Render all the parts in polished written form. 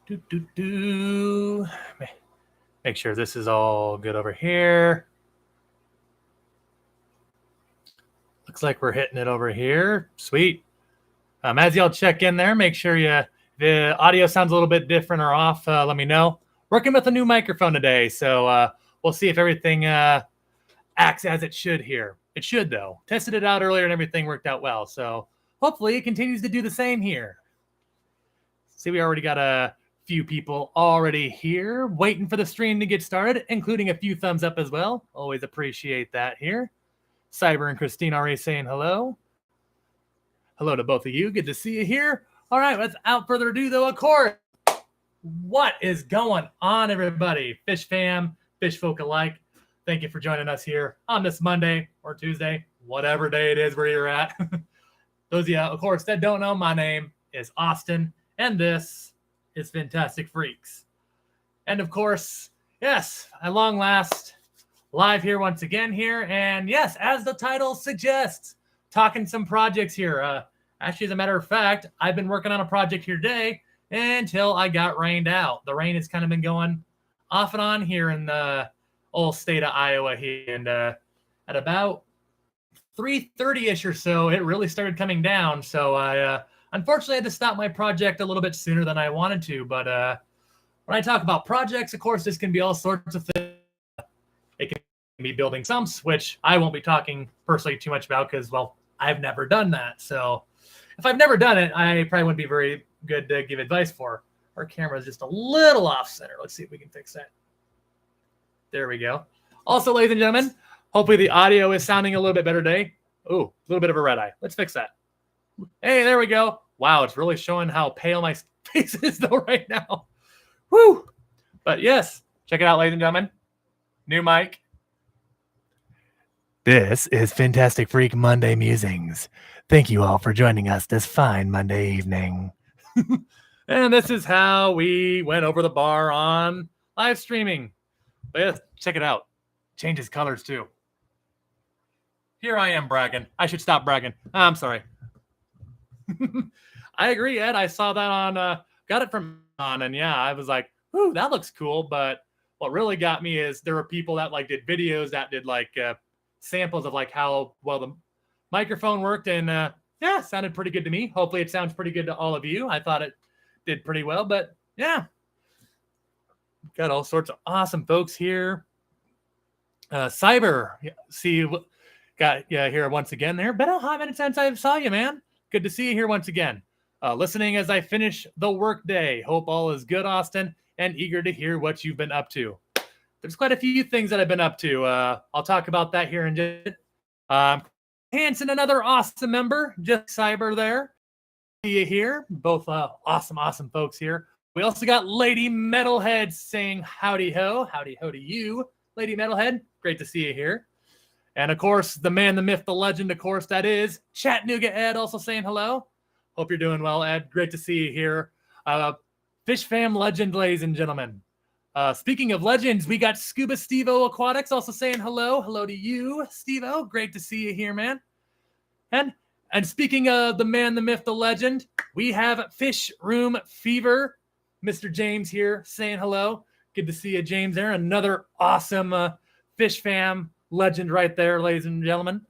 Make sure this is all good over here. Looks like we're hitting it over here. Sweet. As y'all check in there, make sure the audio sounds a little bit different or off. Let me know. Working with a new microphone today, so we'll see if everything acts as it should here. It should, though. Tested it out earlier and everything worked out well. So hopefully it continues to do the same here. See, we already got a few people already here waiting for the stream to get started, including a few thumbs up as well. Always appreciate that here. Cyber and Christine already saying hello. Hello to both of you. Good to see you here. All right, without further ado, though, of course, what is going on, everybody? Fish fam, fish folk alike. Thank you for joining us here on this Monday or Tuesday, whatever day it is where you're at. Those of you, of course, that don't know, my name is Austin, and this is Fintastic Freaks. And of course, yes, at long last, live here once again here. And yes, as the title suggests, talking some projects here. Actually, as a matter of fact, I've been working on a project here today until I got rained out. The rain has kind of been going off and on here in the old state of Iowa here. And at about 3:30-ish or so, it really started coming down. So I unfortunately had to stop my project a little bit sooner than I wanted to. But when I talk about projects, of course, this can be all sorts of things. It can be building sumps, which I won't be talking personally too much about because, well, I've never done that. So if I've never done it, I probably wouldn't be very good to give advice for. Our camera is just a little off center. Let's see if we can fix that. There we go. Also, ladies and gentlemen, hopefully the audio is sounding a little bit better today. Ooh, a little bit of a red eye. Let's fix that. Hey, there we go. Wow, it's really showing how pale my face is though right now. Woo! But yes, check it out, ladies and gentlemen. New mic. This is Fintastic Freak Monday Musings. Thank you all for joining us this fine Monday evening. And this is how we went over the bar on live streaming. But yes, check it out. Changes colors too. Here I am bragging. I should stop bragging. I'm sorry. I agree, Ed. I saw that on, got it from on, and yeah, I was like, ooh, that looks cool. But what really got me is there were people that like did videos that did like samples of like how well the microphone worked, and yeah, sounded pretty good to me. Hopefully it sounds pretty good to all of you. I thought it did pretty well, but yeah. Got all sorts of awesome folks here. Cyber, see, got here once again there. Been a hot minute since I saw you, man. Good to see you here once again. Listening as I finish the work day. Hope all is good, Austin, and eager to hear what you've been up to. There's quite a few things that I've been up to. I'll talk about that here in just Hanson, another awesome member. Just Cyber there. See you here. Both awesome folks here. We also got Lady Metalhead saying howdy ho. Howdy ho to you, Lady Metalhead. Great to see you here. And of course, the man, the myth, the legend, of course, that is Chattanooga Ed also saying hello. Hope you're doing well, Ed. Great to see you here. Fish fam legend, ladies and gentlemen. Speaking of legends, we got Scuba Steve-O Aquatics also saying hello. Hello to you, Steve-O. Great to see you here, man. And speaking of the man, the myth, the legend, we have Fish Room Fever. Mr. James here saying hello. Good to see you, James there. Another awesome Fish fam legend right there, ladies and gentlemen.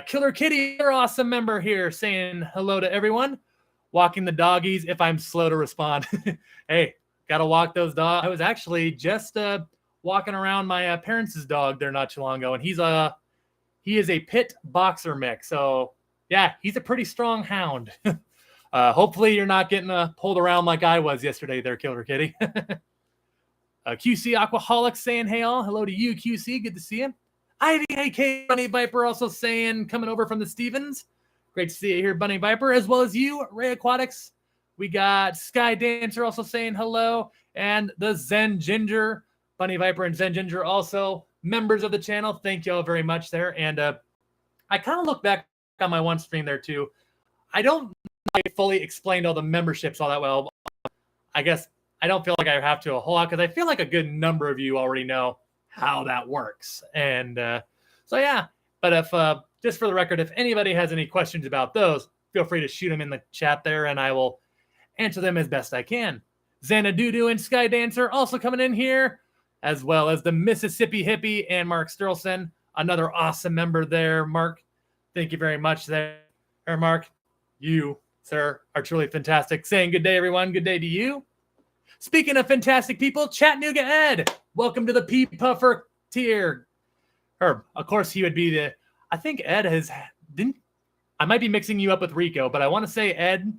Killer Kitty, another awesome member here saying hello to everyone. Walking the doggies if I'm slow to respond. Hey, got to walk those dogs. I was actually just walking around my parents' dog there not too long ago, and he is a pit boxer mix. So, yeah, he's a pretty strong hound. Hopefully you're not getting pulled around like I was yesterday there, Killer Kitty. QC Aquaholic saying, hey all. Hello to you, QC. Good to see you. Ivy AK Bunny Viper also saying, coming over from the Stevens. Great to see you here, Bunny Viper, as well as you, Ray Aquatics. We got Sky Dancer also saying hello. And the Zen Ginger. Bunny Viper and Zen Ginger also members of the channel. Thank you all very much there. And I kind of look back on my one stream there too. I don't fully explained all the memberships all that well. I guess I don't feel like I have to a whole lot because I feel like a good number of you already know how that works. And so, yeah. But if just for the record, if anybody has any questions about those, feel free to shoot them in the chat there and I will answer them as best I can. Xanadu and Sky Dancer also coming in here, as well as the Mississippi Hippie and Mark Sturlson, another awesome member there. Mark, thank you very much there, Mark. You, sir, are truly fantastic. Saying good day, everyone. Good day to you. Speaking of fantastic people, Chattanooga Ed, welcome to the Pea Puffer tier. Or, of course, he would be the, I think Ed I might be mixing you up with Rico, but I want to say Ed,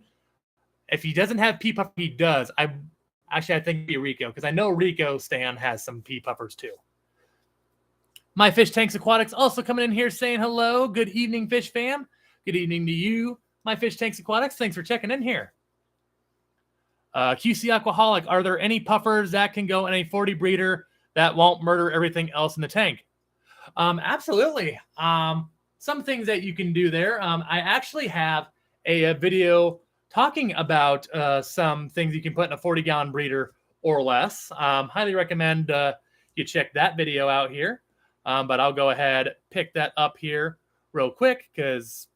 if he doesn't have Pea Puffer, he does. I think it'd be Rico, because I know Rico Stan has some Pea Puffers too. My Fish Tanks Aquatics also coming in here saying hello. Good evening, Fish fam. Good evening to you, My Fish Tanks Aquatics. Thanks for checking in here. QC Aquaholic, are there any puffers that can go in a 40 breeder that won't murder everything else in the tank? Absolutely. Some things that you can do there. I actually have a video talking about some things you can put in a 40-gallon breeder or less. Highly recommend you check that video out here. But I'll go ahead, pick that up here real quick, because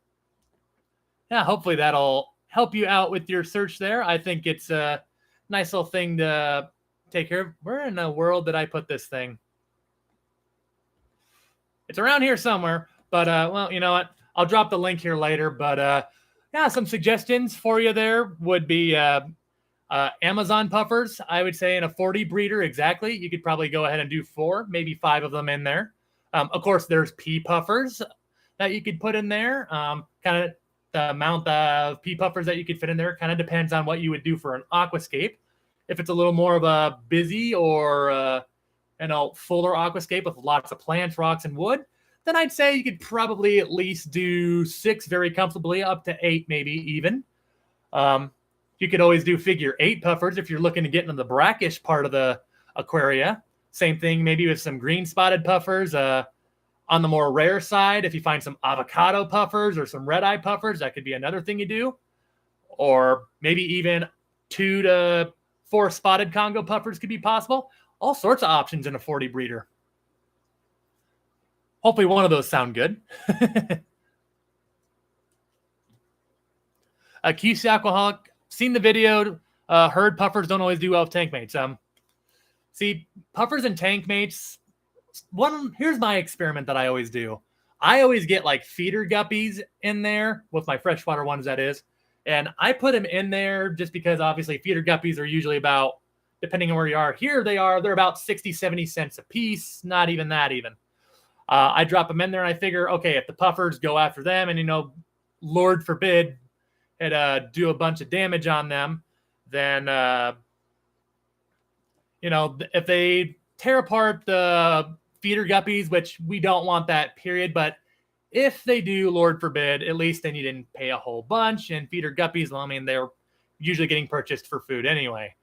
yeah, hopefully that'll help you out with your search there. I think it's a nice little thing to take care of. Where in the world did I put this thing? It's around here somewhere, but well, you know what? I'll drop the link here later. But yeah, some suggestions for you there would be Amazon puffers. I would say in a 40 breeder, exactly. You could probably go ahead and do 4, maybe 5 of them in there. Of course, there's pea puffers that you could put in there. Kind of the amount of pea puffers that you could fit in there kind of depends on what you would do for an aquascape. If it's a little more of a busy or fuller aquascape with lots of plants, rocks, and wood, then I'd say you could probably at least do 6 very comfortably, up to 8 maybe even. You could always do figure 8 puffers if you're looking to get into the brackish part of the aquaria. Same thing maybe with some green spotted puffers. On the more rare side, if you find some avocado puffers or some red-eye puffers, that could be another thing you do. Or maybe even 2 to 4 spotted Congo puffers could be possible. All sorts of options in a 40 breeder. Hopefully one of those sound good. QC Aquaholic, seen the video, heard puffers don't always do well with tank mates. See, puffers and tank mates, here's my experiment that I always do. I always get like feeder guppies in there, with my freshwater ones that is, and I put them in there just because obviously feeder guppies are usually about, depending on where you are, here they're about 60, 70 cents a piece, not even that even. I drop them in there and I figure, okay, if the puffers go after them and, Lord forbid, it do a bunch of damage on them, then, if they tear apart the feeder guppies, which we don't want that, period, but if they do, Lord forbid, at least then you didn't pay a whole bunch. And feeder guppies, well, I mean, they're usually getting purchased for food anyway,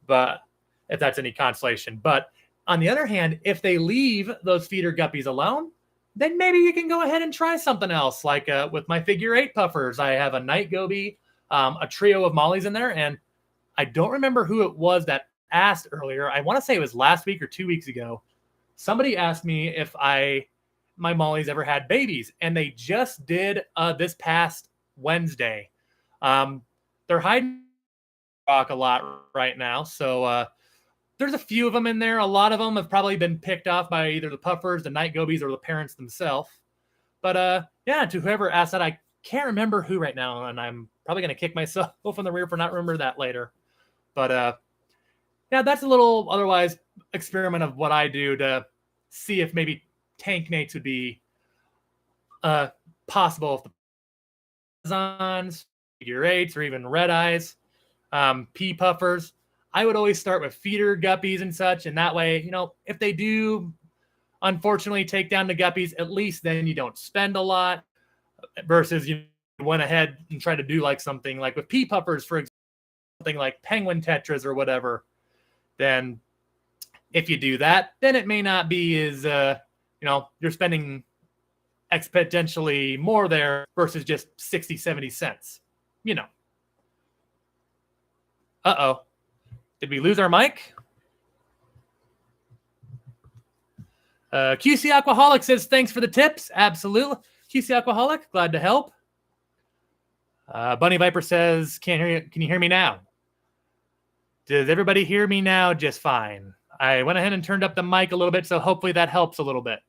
but if that's any consolation. But on the other hand, if they leave those feeder guppies alone, then maybe you can go ahead and try something else. Like with my figure 8 puffers, I have a night goby, a trio of mollies in there, and I don't remember who it was that asked earlier. I want to say it was last week or 2 weeks ago. Somebody asked me if my mollies ever had babies, and they just did this past Wednesday. They're hiding rock a lot right now, so there's a few of them in there. A lot of them have probably been picked off by either the puffers, the night gobies, or the parents themselves. But yeah, to whoever asked that, I can't remember who right now, and I'm probably going to kick myself in the rear for not remembering that later. But yeah, that's a little otherwise experiment of what I do to see if maybe tank mates would be possible if the Amazons, figure 8s, or even red eyes, pea puffers. I would always start with feeder guppies and such, and that way, if they do unfortunately take down the guppies, at least then you don't spend a lot, versus you went ahead and tried to do like something like with pea puffers, for example, something like penguin tetras or whatever. Then if you do that, then it may not be as, you're spending exponentially more there versus just 60, 70 cents, Uh-oh. Did we lose our mic? QC Aquaholic says, thanks for the tips. Absolutely. QC Aquaholic, glad to help. Bunny Viper says, can't hear you. Can you hear me now? Does everybody hear me now just fine? I went ahead and turned up the mic a little bit, so hopefully that helps a little bit.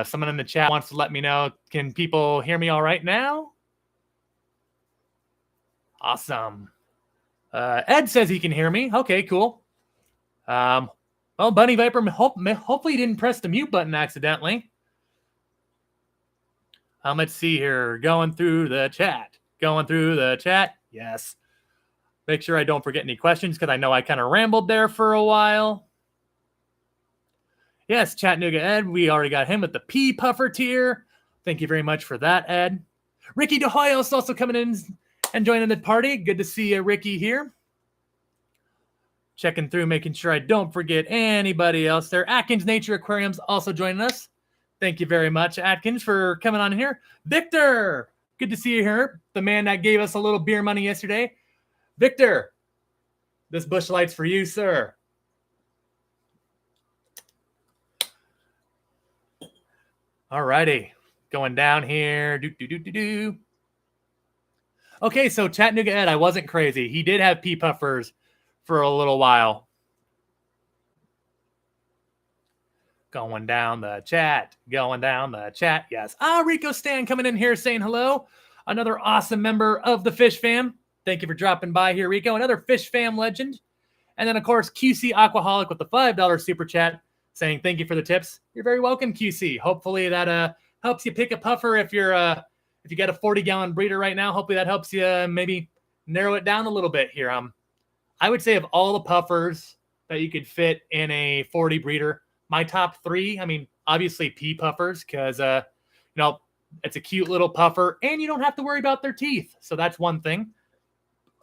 Someone in the chat wants to let me know, can people hear me all right now? Awesome. Ed says he can hear me. Okay, cool. Well, Bunny Viper, hopefully you didn't press the mute button accidentally. Let's see here. Going through the chat. Yes. Make sure I don't forget any questions because I know I kind of rambled there for a while. Yes, Chattanooga Ed. We already got him with the P Puffer tier. Thank you very much for that, Ed. Ricky DeHoyos also coming in and joining the party. Good to see you, Ricky, here. Checking through, making sure I don't forget anybody else there. Atkins Nature Aquarium's also joining us. Thank you very much, Atkins, for coming on here. Victor, good to see you here. The man that gave us a little beer money yesterday. Victor, this bush light's for you, sir. All righty, going down here. Okay, so Chattanooga Ed, I wasn't crazy. He did have pea puffers for a little while. Going down the chat. Yes. Rico Stan coming in here saying hello. Another awesome member of the Fish Fam. Thank you for dropping by here, Rico. Another Fish Fam legend. And then, of course, QC Aquaholic with the $5 super chat saying thank you for the tips. You're very welcome, QC. Hopefully that helps you pick a puffer if you're if you got a 40-gallon breeder right now. Hopefully that helps you maybe narrow it down a little bit here. I would say of all the puffers that you could fit in a 40 breeder, my top three, I mean, obviously pea puffers because, it's a cute little puffer and you don't have to worry about their teeth. So that's one thing.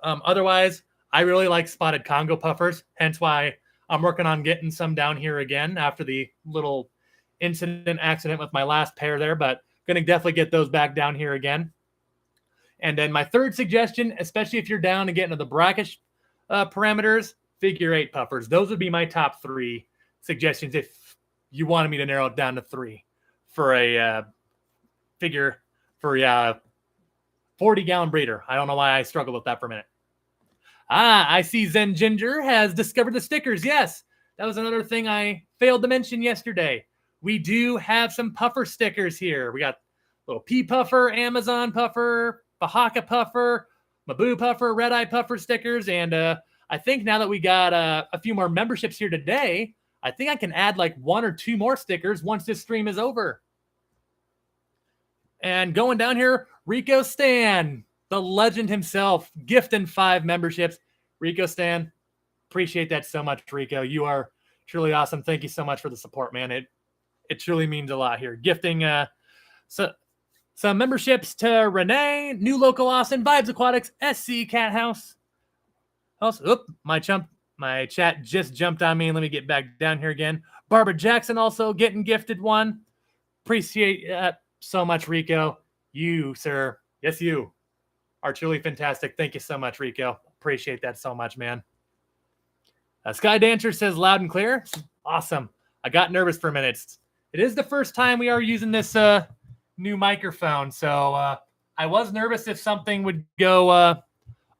Otherwise, I really like spotted Congo puffers, hence why I'm working on getting some down here again after the little accident with my last pair there, but going to definitely get those back down here again. And then my third suggestion, especially if you're down to get into the brackish parameters, figure 8 puffers. Those would be my top 3 suggestions if you wanted me to narrow it down to 3 for a figure for 40-gallon breeder. I don't know why I struggled with that for a minute. I see Zen Ginger has discovered the stickers. Yes, that was another thing I failed to mention yesterday. We do have some puffer stickers here. We got little pea puffer, Amazon puffer, Bahaka puffer, Mabu puffer, red eye puffer stickers. And I think now that we got a few more memberships here today, I think I can add like 1 or 2 more stickers once this stream is over. And going down here, Rico Stan, the legend himself, gifting 5 memberships. Rico Stan, appreciate that so much, Rico. You are truly awesome. Thank you so much for the support, man. It truly means a lot here. Gifting some memberships to Renee, New Local Austin, Vibes Aquatics, SC Cat House. Also, my chat just jumped on me. Let me get back down here again. Barbara Jackson also getting gifted one. Appreciate that so much, Rico. You, sir. Yes, you are truly fantastic. Thank you so much, Rico. Appreciate that so much, man. Sky Dancer says loud and clear. Awesome. I got nervous for a minute. It is the first time we are using this new microphone, so I was nervous if something would go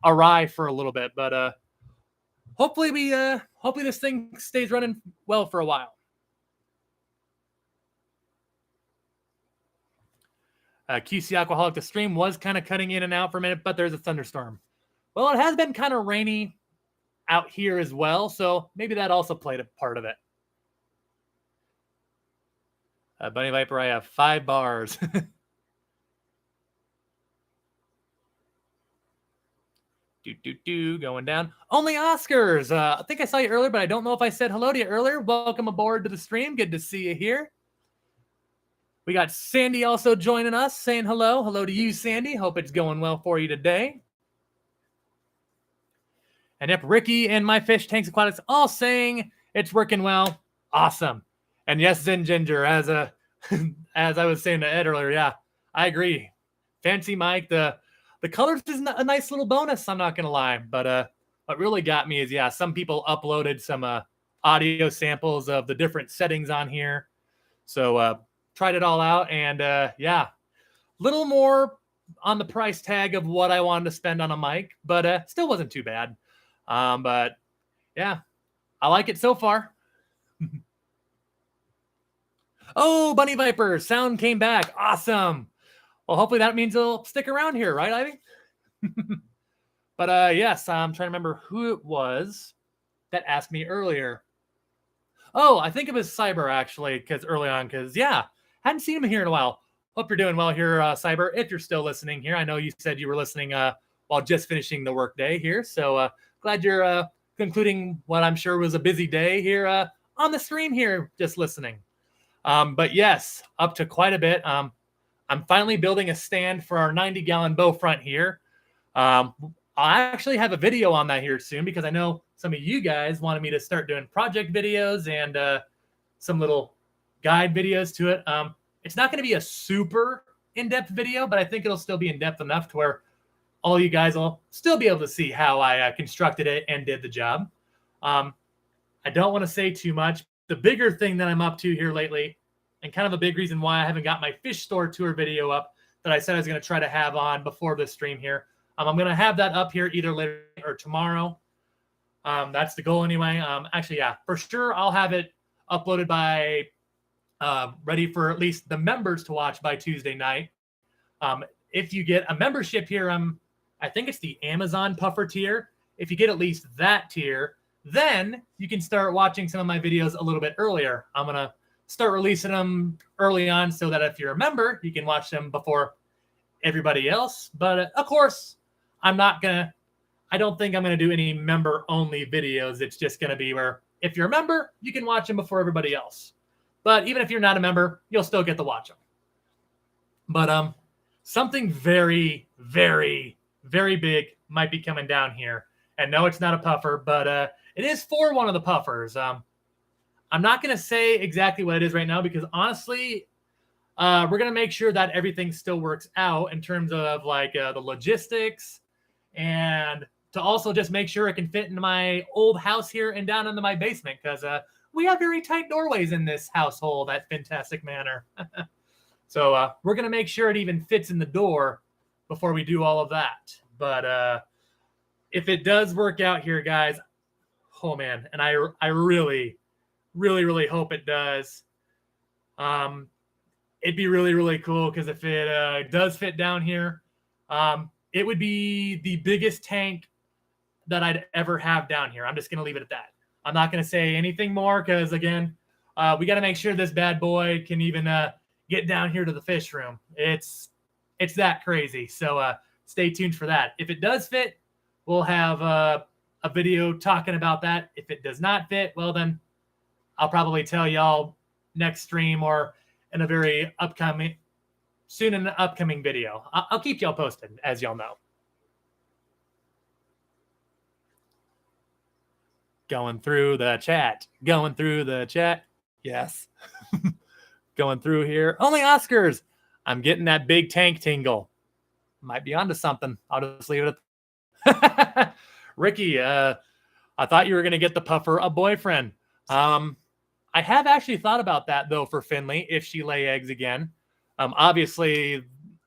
awry for a little bit, but hopefully this thing stays running well for a while. QC Aquaholic, the stream was kind of cutting in and out for a minute, but there's a thunderstorm. Well, it has been kind of rainy out here as well, so maybe that also played a part of it. Bunny Viper, I have 5 bars. Going down. Only Oscars. I think I saw you earlier, but I don't know if I said hello to you earlier. Welcome aboard to the stream. Good to see you here. We got Sandy also joining us, saying hello. Hello to you, Sandy. Hope it's going well for you today. And yep, Ricky and My Fish Tanks Aquatics all saying it's working well. Awesome. And yes, Zen Ginger, as I was saying to Ed earlier, yeah, I agree. Fancy Mike, the colors is a nice little bonus, I'm not going to lie. But what really got me is, yeah, some people uploaded some audio samples of the different settings on here. So tried it all out, and yeah, little more on the price tag of what I wanted to spend on a mic, but still wasn't too bad. But yeah, I like it so far. Oh, Bunny Viper, sound came back. Awesome. Well, hopefully that means it'll stick around here, right, Ivy? But yes, I'm trying to remember who it was that asked me earlier. Oh, I think it was Cyber, actually, because yeah, hadn't seen him here in a while. Hope you're doing well here, Cyber, if you're still listening here. I know you said you were listening while just finishing the workday here, so glad you're concluding what I'm sure was a busy day here on the stream here, just listening. But yes, up to quite a bit. I'm finally building a stand for our 90-gallon Bowfront here. I'll actually have a video on that here soon because I know some of you guys wanted me to start doing project videos and some little guide videos to it. It's not going to be a super in-depth video, but I think it'll still be in-depth enough to where all you guys will still be able to see how I constructed it and did the job. I don't want to say too much. The bigger thing that I'm up to here lately, and kind of a big reason why I haven't got my fish store tour video up that I said I was going to try to have on before this stream here. I'm going to have that up here either later or tomorrow. That's the goal anyway. Actually, yeah, for sure I'll have it uploaded by ready for at least the members to watch by Tuesday night. If you get a membership here, I think it's the Amazon Puffer tier. If you get at least that tier, then you can start watching some of my videos a little bit earlier. I'm going to start releasing them early on so that if you're a member, you can watch them before everybody else. But of course, I don't think I'm going to do any member-only videos. It's just going to be where if you're a member, you can watch them before everybody else. But even if you're not a member, you'll still get to watch them. But something very, very, very big might be coming down here. And no, it's not a puffer, but it is for one of the puffers. I'm not going to say exactly what it is right now because honestly, we're going to make sure that everything still works out in terms of like the logistics and to also just make sure it can fit into my old house here and down into my basement because we have very tight doorways in this household at Fintastic Manor. So we're going to make sure it even fits in the door before we do all of that. But if it does work out here, guys, oh man, and I really, really, really hope it does. It'd be really, really cool because if it does fit down here, it would be the biggest tank that I'd ever have down here. I'm just going to leave it at that. I'm not going to say anything more because, again, we got to make sure this bad boy can even get down here to the fish room. It's that crazy. So stay tuned for that. If it does fit, we'll have a video talking about that. If it does not fit, well, then I'll probably tell y'all next stream or in a very upcoming video. I'll keep y'all posted, as y'all know. Going through the chat. Yes. Going through here. Only Oscars. I'm getting that big tank tingle. Might be onto something. I'll just leave it at Ricky, I thought you were going to get the puffer a boyfriend. I have actually thought about that, though, for Finley, if she lay eggs again. Obviously,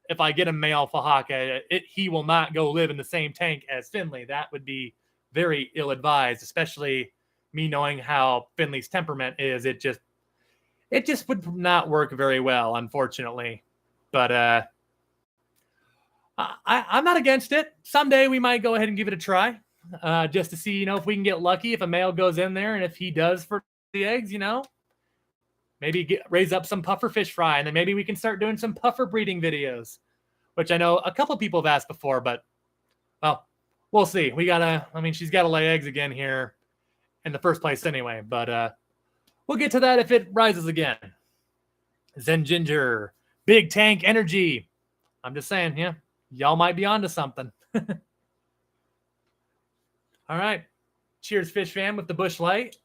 if I get a male Fahaka, he will not go live in the same tank as Finley. That would be very ill-advised, especially me knowing how Finley's temperament is. It just would not work very well, unfortunately. But I'm not against it. Someday we might go ahead and give it a try, just to see, if we can get lucky if a male goes in there and if he does for the eggs, maybe raise up some puffer fish fry, and then maybe we can start doing some puffer breeding videos, which I know a couple people have asked before, but well, we'll see. She's got to lay eggs again here in the first place anyway, but we'll get to that if it rises again. Zen Ginger, big tank energy. I'm just saying, yeah, y'all might be onto something. All right. Cheers, Fish Fam, with the Bush Light,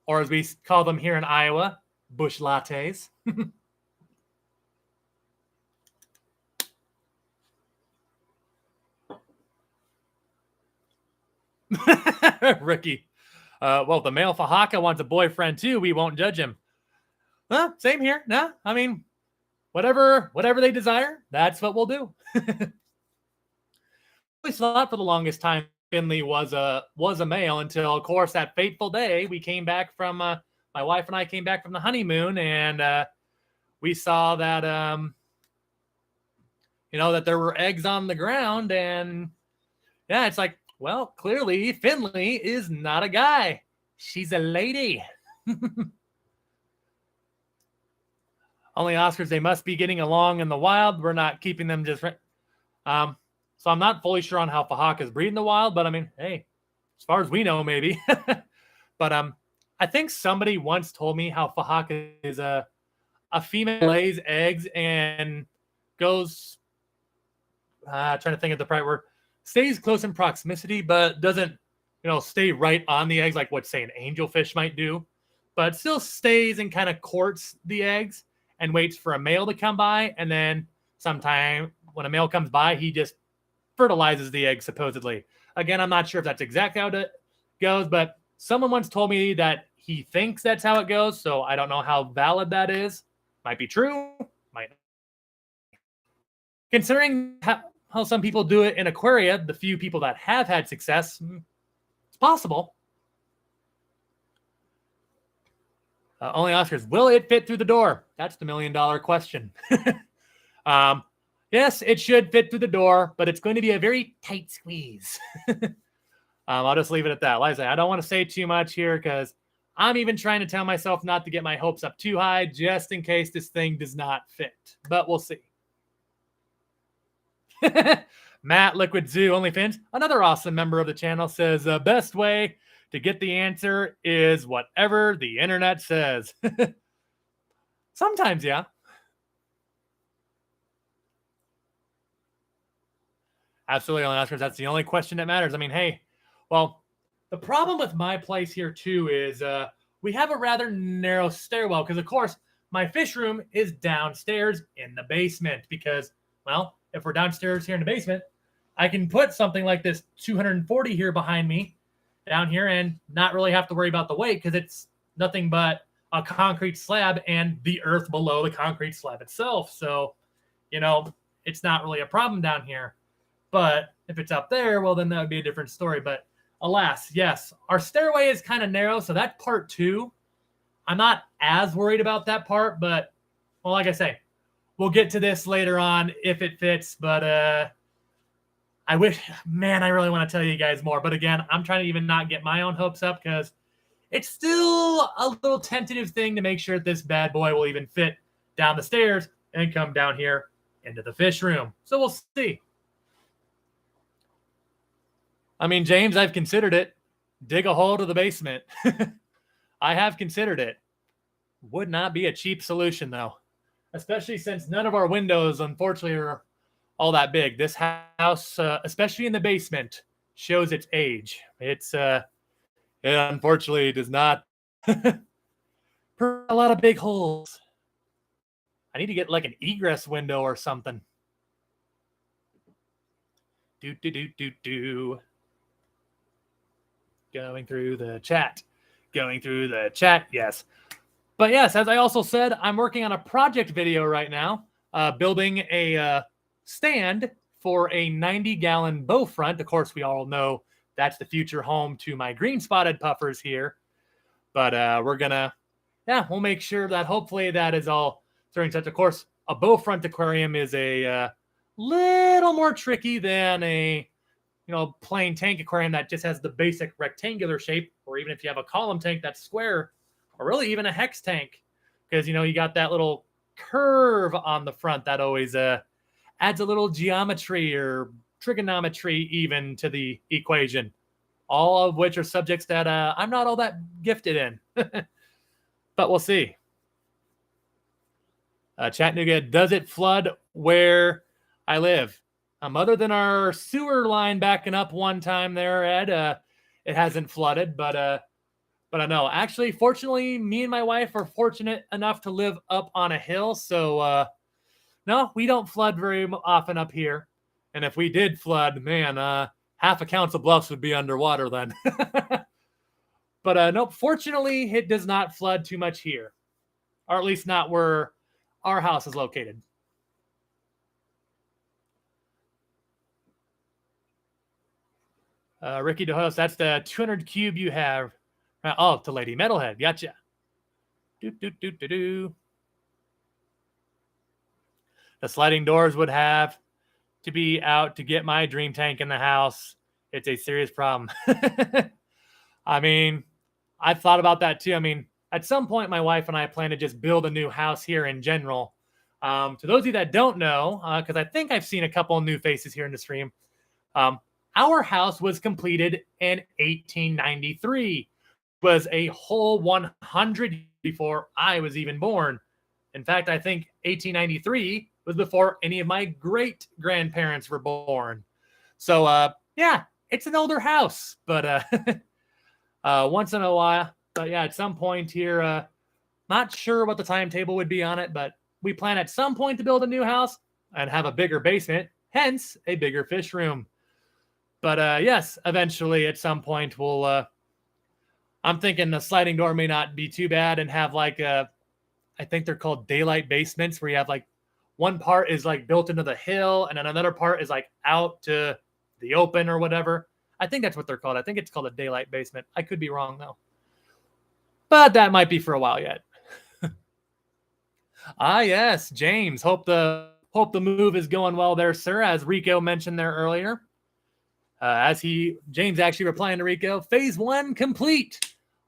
or as we call them here in Iowa, Bush Lattes. Ricky. Well, the male Fahaka wants a boyfriend too. We won't judge him. Same here. No, whatever they desire, that's what we'll do. We thought for the longest time Finley was a male until, of course, that fateful day we came back from my wife and I came back from the honeymoon, and we saw that that there were eggs on the ground, and yeah, it's like, well, clearly Finley is not a guy. She's a lady. Only Oscars, they must be getting along in the wild. We're not keeping them just right. So I'm not fully sure on how Fahakas breed in the wild, but I mean, hey, as far as we know, maybe. But I think somebody once told me how Fahaka is a female lays eggs and goes, trying to think of the right word, stays close in proximity, but doesn't, stay right on the eggs like what, say, an angelfish might do, but still stays and kind of courts the eggs and waits for a male to come by. And then sometime when a male comes by, he just fertilizes the egg, supposedly. Again, I'm not sure if that's exactly how it goes, but someone once told me that he thinks that's how it goes, so I don't know how valid that is. Might be true, might not. Considering how some people do it in aquaria, the few people that have had success, it's possible. Only Oscars, will it fit through the door? That's the $1 million question. Yes, it should fit through the door, but it's going to be a very tight squeeze. I'll just leave it at that. Like I say, I don't want to say too much here because I'm even trying to tell myself not to get my hopes up too high just in case this thing does not fit. But we'll see. Matt Liquid Zoo OnlyFins, another awesome member of the channel, says the best way to get the answer is whatever the internet says. Sometimes, yeah. Absolutely, Oscars. That's the only question that matters. I mean, hey, well, the problem with my place here too is we have a rather narrow stairwell because, of course, my fish room is downstairs in the basement because, well, if we're downstairs here in the basement, I can put something like this 240 here behind me down here and not really have to worry about the weight because it's nothing but a concrete slab and the earth below the concrete slab itself. So, it's not really a problem down here. But if it's up there, well, then that would be a different story. But alas, yes, our stairway is kind of narrow. So that's part 2. I'm not as worried about that part. But, well, like I say, we'll get to this later on if it fits. But I really want to tell you guys more. But again, I'm trying to even not get my own hopes up because it's still a little tentative thing to make sure that this bad boy will even fit down the stairs and come down here into the fish room. So we'll see. I mean, James, I've considered it. Dig a hole to the basement. I have considered it. Would not be a cheap solution, though. Especially since none of our windows, unfortunately, are all that big. This house, especially in the basement, shows its age. It unfortunately does not a lot of big holes. I need to get like an egress window or something. Going through the chat. Yes. But yes, as I also said, I'm working on a project video right now, building a stand for a 90-gallon Bowfront. Of course, we all know that's the future home to my green-spotted puffers here. But we'll make sure that hopefully that is all during such. Of course, a Bowfront aquarium is a little more tricky than a plain tank aquarium that just has the basic rectangular shape, or even if you have a column tank that's square, or really even a hex tank, because you got that little curve on the front that always adds a little geometry or trigonometry even to the equation, all of which are subjects that I'm not all that gifted in. But we'll see. Chattanooga, does it flood where I live? Other than our sewer line backing up one time there, Ed, it hasn't flooded, but I know. Actually, fortunately, me and my wife are fortunate enough to live up on a hill, so no, we don't flood very often up here. And if we did flood, man, half a Council Bluffs would be underwater then. But no, fortunately, it does not flood too much here, or at least not where our house is located. Ricky DeHost, that's the 200 cube you have. Oh, to Lady Metalhead. Gotcha. Do. The sliding doors would have to be out to get my dream tank in the house. It's a serious problem. I mean, I've thought about that too. I mean, at some point, my wife and I plan to just build a new house here in general. To those of you that don't know, because I think I've seen a couple of new faces here in the stream, our house was completed in 1893. It was a whole 100 years before I was even born. In fact, I think 1893 was before any of my great grandparents were born. So, yeah, it's an older house, but once in a while, but yeah, at some point here, not sure what the timetable would be on it, but we plan at some point to build a new house and have a bigger basement, hence a bigger fish room. But yes, eventually at some point we'll, I'm thinking the sliding door may not be too bad and have like I think they're called daylight basements, where you have like one part is like built into the hill and then another part is like out to the open or whatever. I think that's what they're called. I think it's called a daylight basement. I could be wrong though. But that might be for a while yet. Yes, James. Hope the move is going well there, sir. As Rico mentioned there earlier. James actually replying to Rico, phase 1 complete.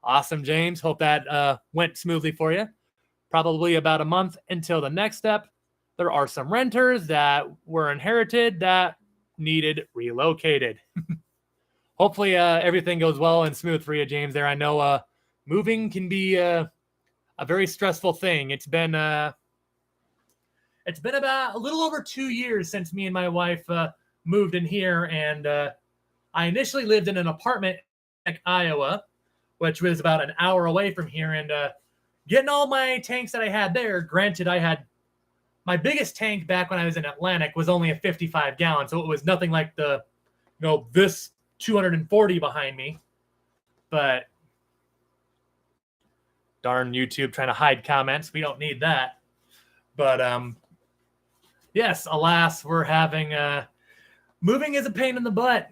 Awesome, James. Hope that went smoothly for you. Probably about a month until the next step. There are some renters that were inherited that needed relocated. Hopefully everything goes well and smooth for you, James. There, I know moving can be a very stressful thing. It's been about a little over 2 years since me and my wife moved in here, and I initially lived in an apartment in Iowa, which was about an hour away from here, and getting all my tanks that I had there. Granted, I had my biggest tank back when I was in Atlantic was only a 55 gallon, so it was nothing like this 240 behind me. But darn YouTube trying to hide comments. We don't need that. But yes, alas, we're having moving is a pain in the butt.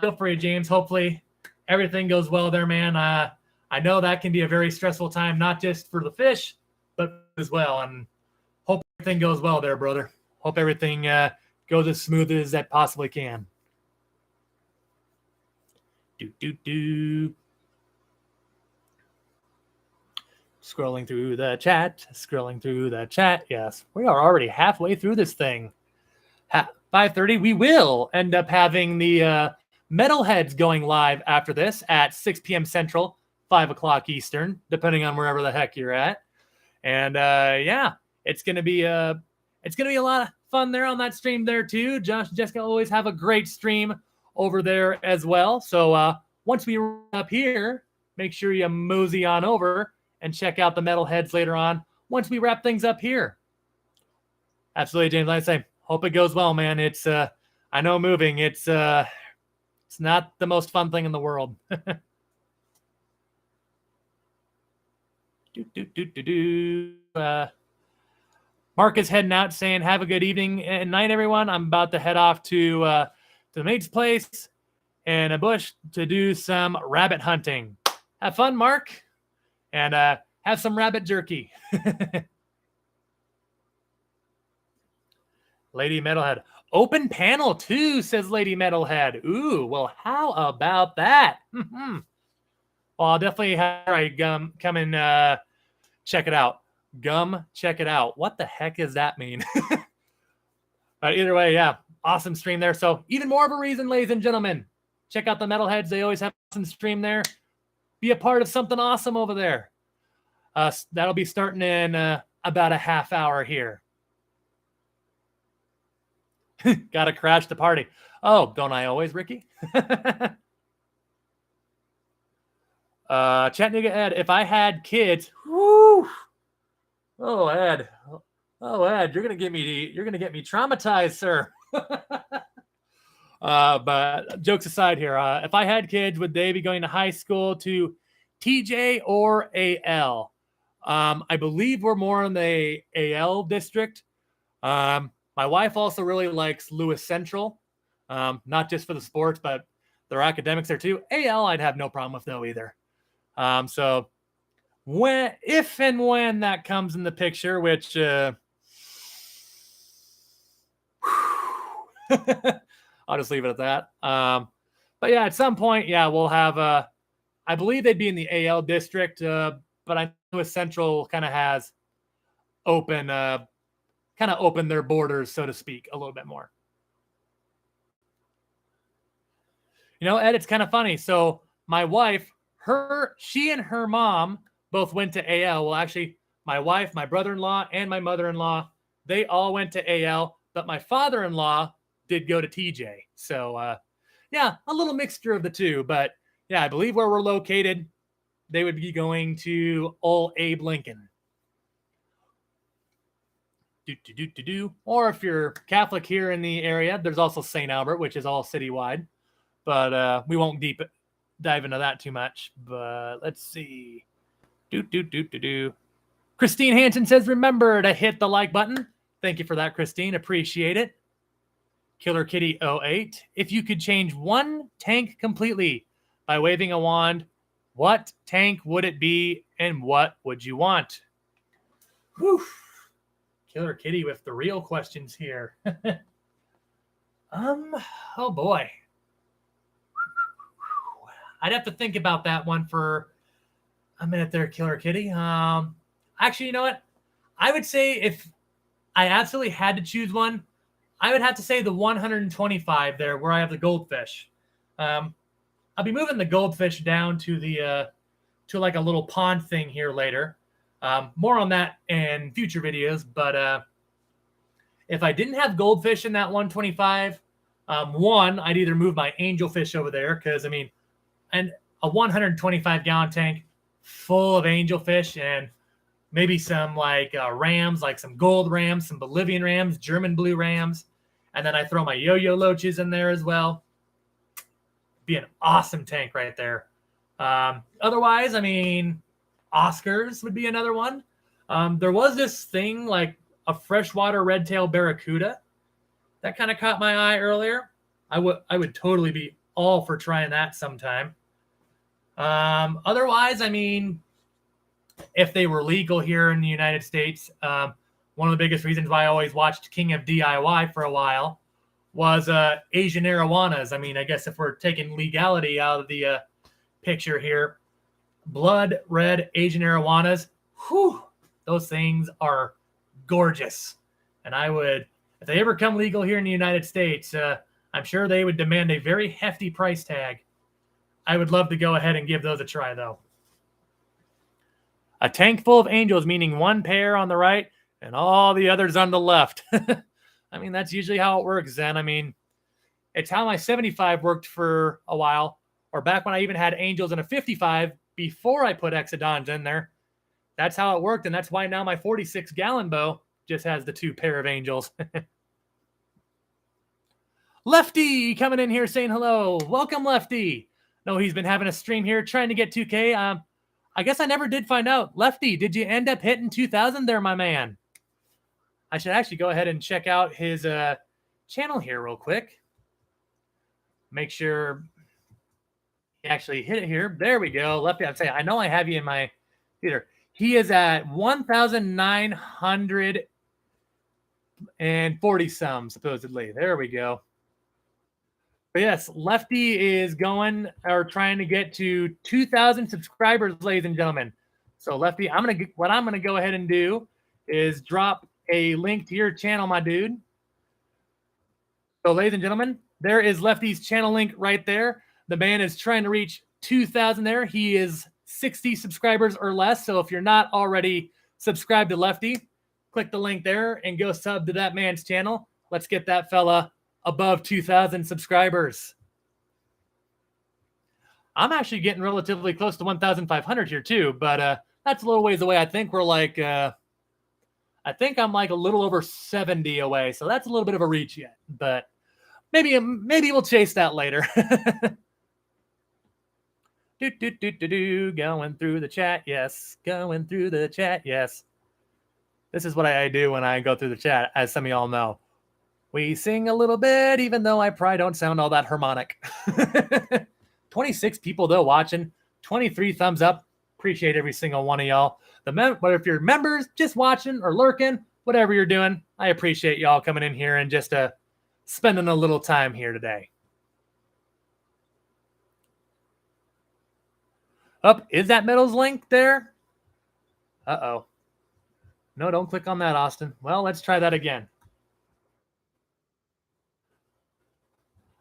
Feel free, James. Hopefully everything goes well there, man. I know that can be a very stressful time, not just for the fish, but as well. And hope everything goes well there, brother. Hope everything goes as smooth as that possibly can. Scrolling through the chat. Yes, we are already halfway through this thing. 5:30, we will end up having the Metalheads going live after this at 6 p.m. Central, 5 o'clock Eastern, depending on wherever the heck you're at. And yeah, it's gonna be a lot of fun there on that stream there too. Josh and Jessica always have a great stream over there as well. So once we wrap up here, make sure you mosey on over and check out the Metalheads later on once we wrap things up here. Absolutely, James. Like I say, hope it goes well, man. It's I know moving, it's not the most fun thing in the world. Mark is heading out saying, have a good evening and night, everyone. I'm about to head off to the mate's place in a bush to do some rabbit hunting. Have fun, Mark, and have some rabbit jerky. Lady Metalhead. Open panel too, says Lady Metalhead. Ooh, well, how about that? Well, I'll definitely have Gum come and check it out. Gum, check it out. What the heck does that mean? But either way, yeah, awesome stream there. So even more of a reason, ladies and gentlemen, check out the Metalheads. They always have some stream there. Be a part of something awesome over there. That'll be starting in about a half hour here. Gotta crash the party. Oh, don't I always, Ricky? Chattanooga Ed, if I had kids, whoo, oh Ed, you're gonna get me traumatized, sir. But jokes aside here, if I had kids, would they be going to high school to TJ or AL? I believe we're more in the AL district. My wife also really likes Lewis Central, not just for the sports, but There are academics there too. AL, I'd have no problem with though either. So if and when that comes in the picture, which I'll just leave it at that. But yeah, at some point, yeah, we'll have I believe they'd be in the AL district, but I know Central kind of has open their borders, so to speak, a little bit more. You know, Ed, it's kind of funny. So my wife, she and her mom both went to AL. Well, actually, my wife, my brother-in-law, and my mother-in-law, they all went to AL, but my father-in-law did go to TJ. So, yeah, a little mixture of the two. But, yeah, I believe where we're located, they would be going to old Abe Lincoln. Or if you're Catholic here in the area, there's also St. Albert, which is all citywide. But we won't dive into that too much. But let's see. Christine Hansen says, remember to hit the like button. Thank you for that, Christine. Appreciate it. Killer Kitty 08. If you could change one tank completely by waving a wand, what tank would it be and what would you want? Whew. Killer Kitty with the real questions here. Oh boy. I'd have to think about that one for a minute there, Killer Kitty. Actually, you know what? I would say if I absolutely had to choose one, I would have to say the 125 there, where I have the goldfish. I'll be moving the goldfish down to the to like a little pond thing here later. More on that in future videos. But if I didn't have goldfish in that 125, one, I'd either move my angelfish over there because I mean, and a 125 gallon tank full of angelfish and maybe some like rams, like some gold rams, some Bolivian rams, German blue rams. And then I throw my yo-yo loaches in there as well. Be an awesome tank right there. Otherwise, I mean, Oscars would be another one. There was this thing like a freshwater red-tailed barracuda that kind of caught my eye earlier. I would totally be all for trying that sometime. Otherwise, I mean, if they were legal here in the United States, one of the biggest reasons why I always watched King of DIY for a while was Asian arowanas. I mean, I guess if we're taking legality out of the picture here, blood red Asian arowanas, whew, those things are gorgeous. And I would, if they ever come legal here in the United States, I'm sure they would demand a very hefty price tag. I would love to go ahead and give those a try, though. A tank full of angels, meaning one pair on the right and all the others on the left. I mean, that's usually how it works, Zen. I mean, it's how my 75 worked for a while, or back when I even had angels in a 55 before I put Exodons in there. That's how it worked, and that's why now my 46-gallon bow just has the two pair of angels. Lefty coming in here saying hello. Welcome, Lefty. No, he's been having a stream here trying to get 2K. I guess I never did find out. Lefty, did you end up hitting 2,000 there, my man? I should actually go ahead and check out his channel here real quick. Make sure he actually hit it here. There we go. Lefty, I'm saying, I know I have you in my theater. He is at 1,940 some, supposedly. There we go. But yes, Lefty is going or trying to get to 2,000 subscribers, ladies and gentlemen. So Lefty, what I'm gonna go ahead and do is drop a link to your channel, my dude. So, ladies and gentlemen, there is Lefty's channel link right there. The man is trying to reach 2,000 there. He is 60 subscribers or less. So if you're not already subscribed to Lefty, click the link there and go sub to that man's channel. Let's get that fella above 2,000 subscribers. I'm actually getting relatively close to 1,500 here too, but that's a little ways away. I think we're like, I think I'm like a little over 70 away, so that's a little bit of a reach yet. But maybe we'll chase that later. Going through the chat, yes. Going through the chat, yes. This is what I do when I go through the chat, as some of y'all know. We sing a little bit, even though I probably don't sound all that harmonic. 26 people, though, watching. 23 thumbs up. Appreciate every single one of y'all. But if you're members, just watching or lurking, whatever you're doing, I appreciate y'all coming in here and just spending a little time here today. Is that Meadows link there? Uh-oh. No, don't click on that, Austin. Well, let's try that again.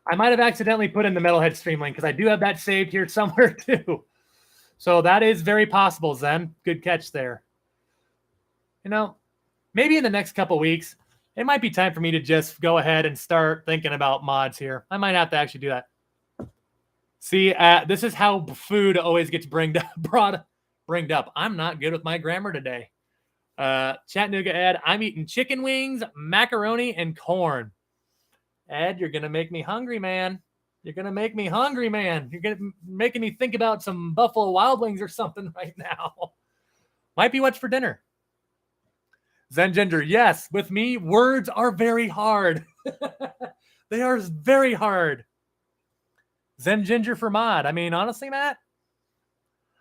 I might have accidentally put in the Metalhead stream link because I do have that saved here somewhere too. So that is very possible, Zen. Good catch there. You know, maybe in the next couple weeks, it might be time for me to just go ahead and start thinking about mods here. I might have to actually do that. See, this is how food always gets bringed up. I'm not good with my grammar today. Chattanooga Ed, I'm eating chicken wings, macaroni, and corn. Ed, you're going to make me hungry, man. You're going to make me hungry, man. You're making me think about some Buffalo Wild Wings or something right now. Might be what's for dinner. Zen Ginger, yes, with me, words are very hard. They are very hard. Zen Ginger for mod. I mean, honestly, Matt,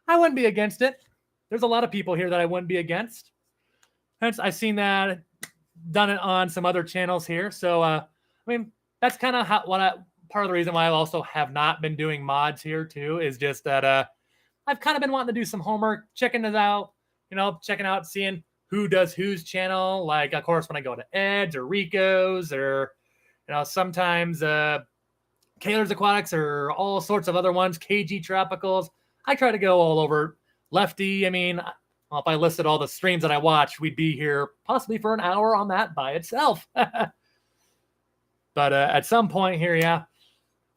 I wouldn't be against it. There's a lot of people here that I wouldn't be against. Hence, I've seen that, done it on some other channels here. So, I mean, that's kind of part of the reason why I also have not been doing mods here too, is just that I've kind of been wanting to do some homework, checking it out, checking out, seeing who does whose channel. Like, of course, when I go to Ed's or Rico's or, sometimes Kaler's Aquatics or all sorts of other ones, KG Tropicals. I try to go all over. Lefty, I mean, well, if I listed all the streams that I watch, we'd be here possibly for an hour on that by itself. But at some point here, yeah,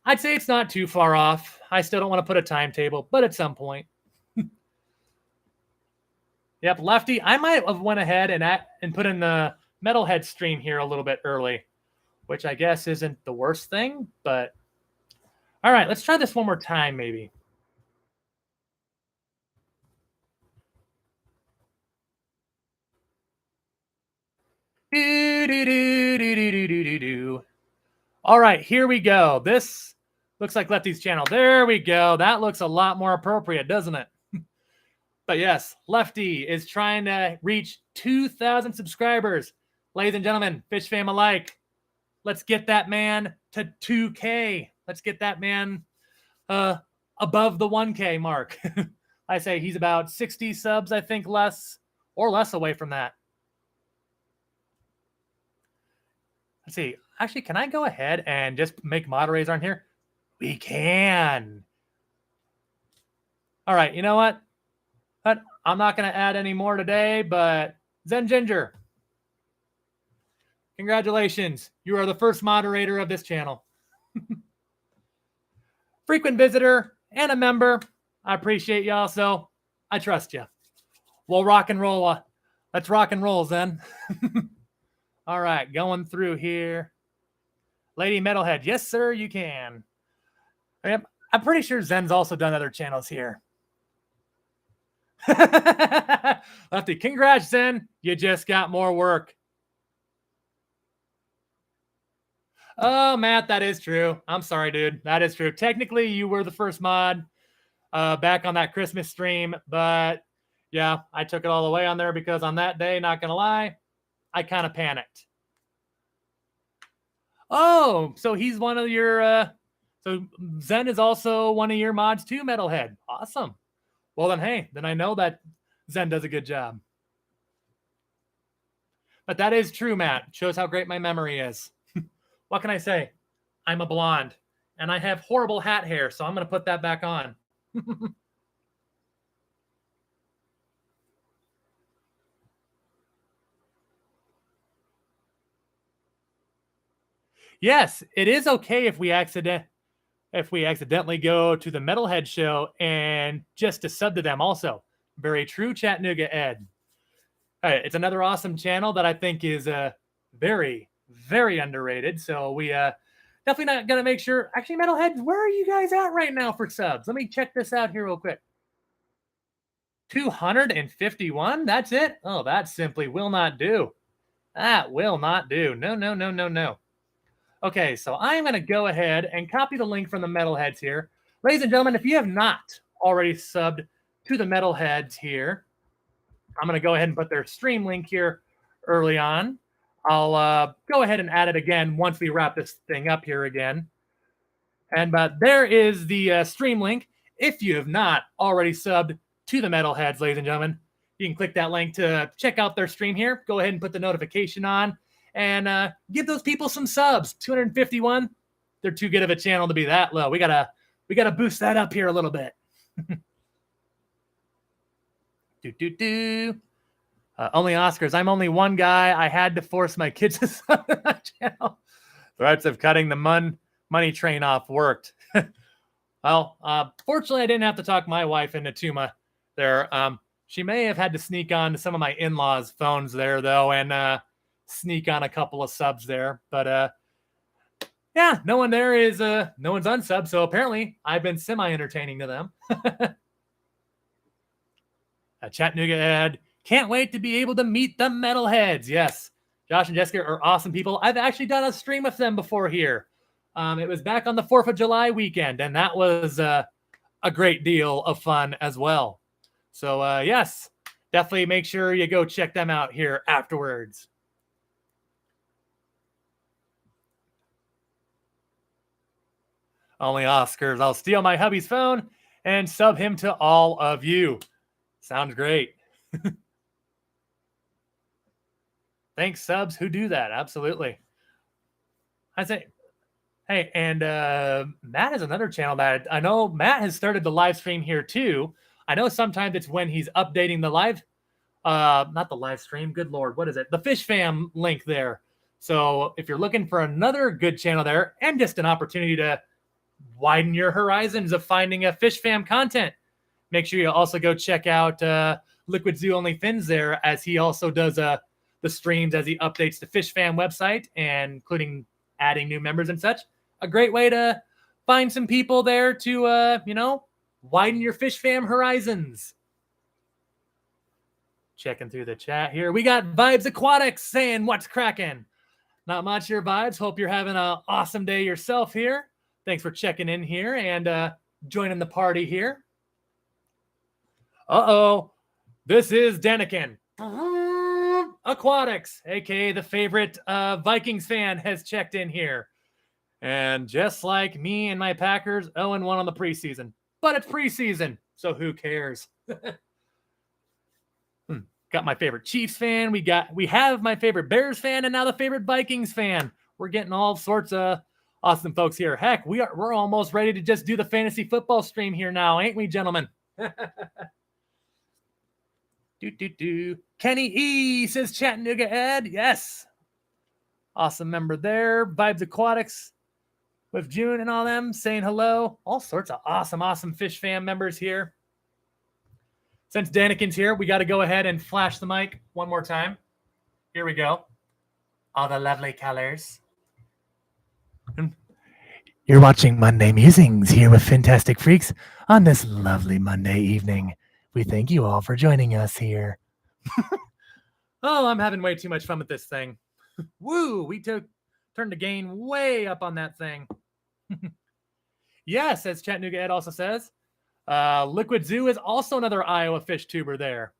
I'd say it's not too far off. I still don't want to put a timetable, but at some point. Yep, Lefty, I might have went ahead and put in the Metalhead stream here a little bit early, which I guess isn't the worst thing, but all right, let's try this one more time, maybe. All right, here we go. This looks like Lefty's channel. There we go. That looks a lot more appropriate, doesn't it? But yes, Lefty is trying to reach 2,000 subscribers. Ladies and gentlemen, fish fam alike, let's get that man to 2K. Let's get that man above the 1K mark. I say he's about 60 subs, I think, less away from that. Let's see. Actually, can I go ahead and just make moderators on here? We can. All right, you know what? I'm not going to add any more today, but Zen Ginger, congratulations. You are the first moderator of this channel. Frequent visitor and a member. I appreciate y'all, so I trust you. We'll rock and roll. Let's rock and roll, Zen. All right, going through here. Lady Metalhead, yes, sir, you can. I'm pretty sure Zen's also done other channels here. Lefty, congrats, Zen. You just got more work. Oh, Matt, that is true. I'm sorry, dude. That is true. Technically, you were the first mod back on that Christmas stream, but yeah, I took it all the way on there because on that day, not going to lie, I kind of panicked. Oh, so he's one of your, so Zen is also one of your mods too, Metalhead. Awesome. Well, then, hey, then I know that Zen does a good job. But that is true, Matt. Shows how great my memory is. What can I say? I'm a blonde, and I have horrible hat hair, so I'm going to put that back on. Yes, it is okay if we accidentally go to the Metalhead show and just to sub to them also. Very true, Chattanooga Ed. All right, it's another awesome channel that I think is very, very underrated. So we definitely not going to make sure. Actually, Metalheads, where are you guys at right now for subs? Let me check this out here real quick. 251? That's it? Oh, that simply will not do. That will not do. No, no, no, no, no. Okay, so I'm going to go ahead and copy the link from the Metalheads here. Ladies and gentlemen, if you have not already subbed to the Metalheads here, I'm going to go ahead and put their stream link here early on. I'll go ahead and add it again once we wrap this thing up here again. And there is the stream link. If you have not already subbed to the Metalheads, ladies and gentlemen, you can click that link to check out their stream here. Go ahead and put the notification on and give those people some subs. 251. They're too good of a channel to be that low. We gotta boost that up here a little bit. Only Oscars. I'm only one guy. I had to force my kids to sub to that channel. Threats of cutting the money train off worked. Well, fortunately, I didn't have to talk my wife into Tuma there. She may have had to sneak on to some of my in-laws' phones there, though, and sneak on a couple of subs there. But yeah, no one's unsubbed, so apparently I've been semi-entertaining to them. Chattanooga ad. Can't wait to be able to meet the Metalheads. Yes, Josh and Jessica are awesome people. I've actually done a stream with them before here. It was back on the 4th of July weekend, and that was a great deal of fun as well. So, yes, definitely make sure you go check them out here afterwards. Only Oscars. I'll steal my hubby's phone and sub him to all of you. Sounds great. Thanks, subs who do that. Absolutely. I say, hey, and Matt has another channel that I know Matt has started the live stream here too. I know sometimes it's when he's updating the live, not the live stream. Good Lord, what is it? The Fish Fam link there. So if you're looking for another good channel there and just an opportunity to widen your horizons of finding a Fish Fam content, make sure you also go check out Liquid Zoo Only Fins there, as he also does the streams as he updates the Fish Fam website, and including adding new members and such. A great way to find some people there to, widen your Fish Fam horizons. Checking through the chat here. We got Vibes Aquatics saying, what's cracking? Not much here, Vibes. Hope you're having an awesome day yourself here. Thanks for checking in here and joining the party here. Uh-oh. This is Denikin. Aquatics, aka the favorite Vikings fan, has checked in here. And just like me and my Packers, 0-1 on the preseason. But it's preseason, so who cares? Got my favorite Chiefs fan. We have my favorite Bears fan, and now the favorite Vikings fan. We're getting all sorts of awesome folks here. Heck, we're almost ready to just do the fantasy football stream here now, ain't we, gentlemen? Kenny E says Chattanooga Ed. Yes. Awesome member there. Vibes Aquatics with June and all them saying hello. All sorts of awesome Fish Fam members here. Since Danikin's here, we got to go ahead and flash the mic one more time. Here we go. All the lovely colors. You're watching Monday Musings here with Fintastic Freaks on this lovely Monday evening. We thank you all for joining us here. Oh, I'm having way too much fun with this thing. Woo, we turned the gain way up on that thing. Yes, as Chattanooga Ed also says. Liquid Zoo is also another Iowa fish tuber there.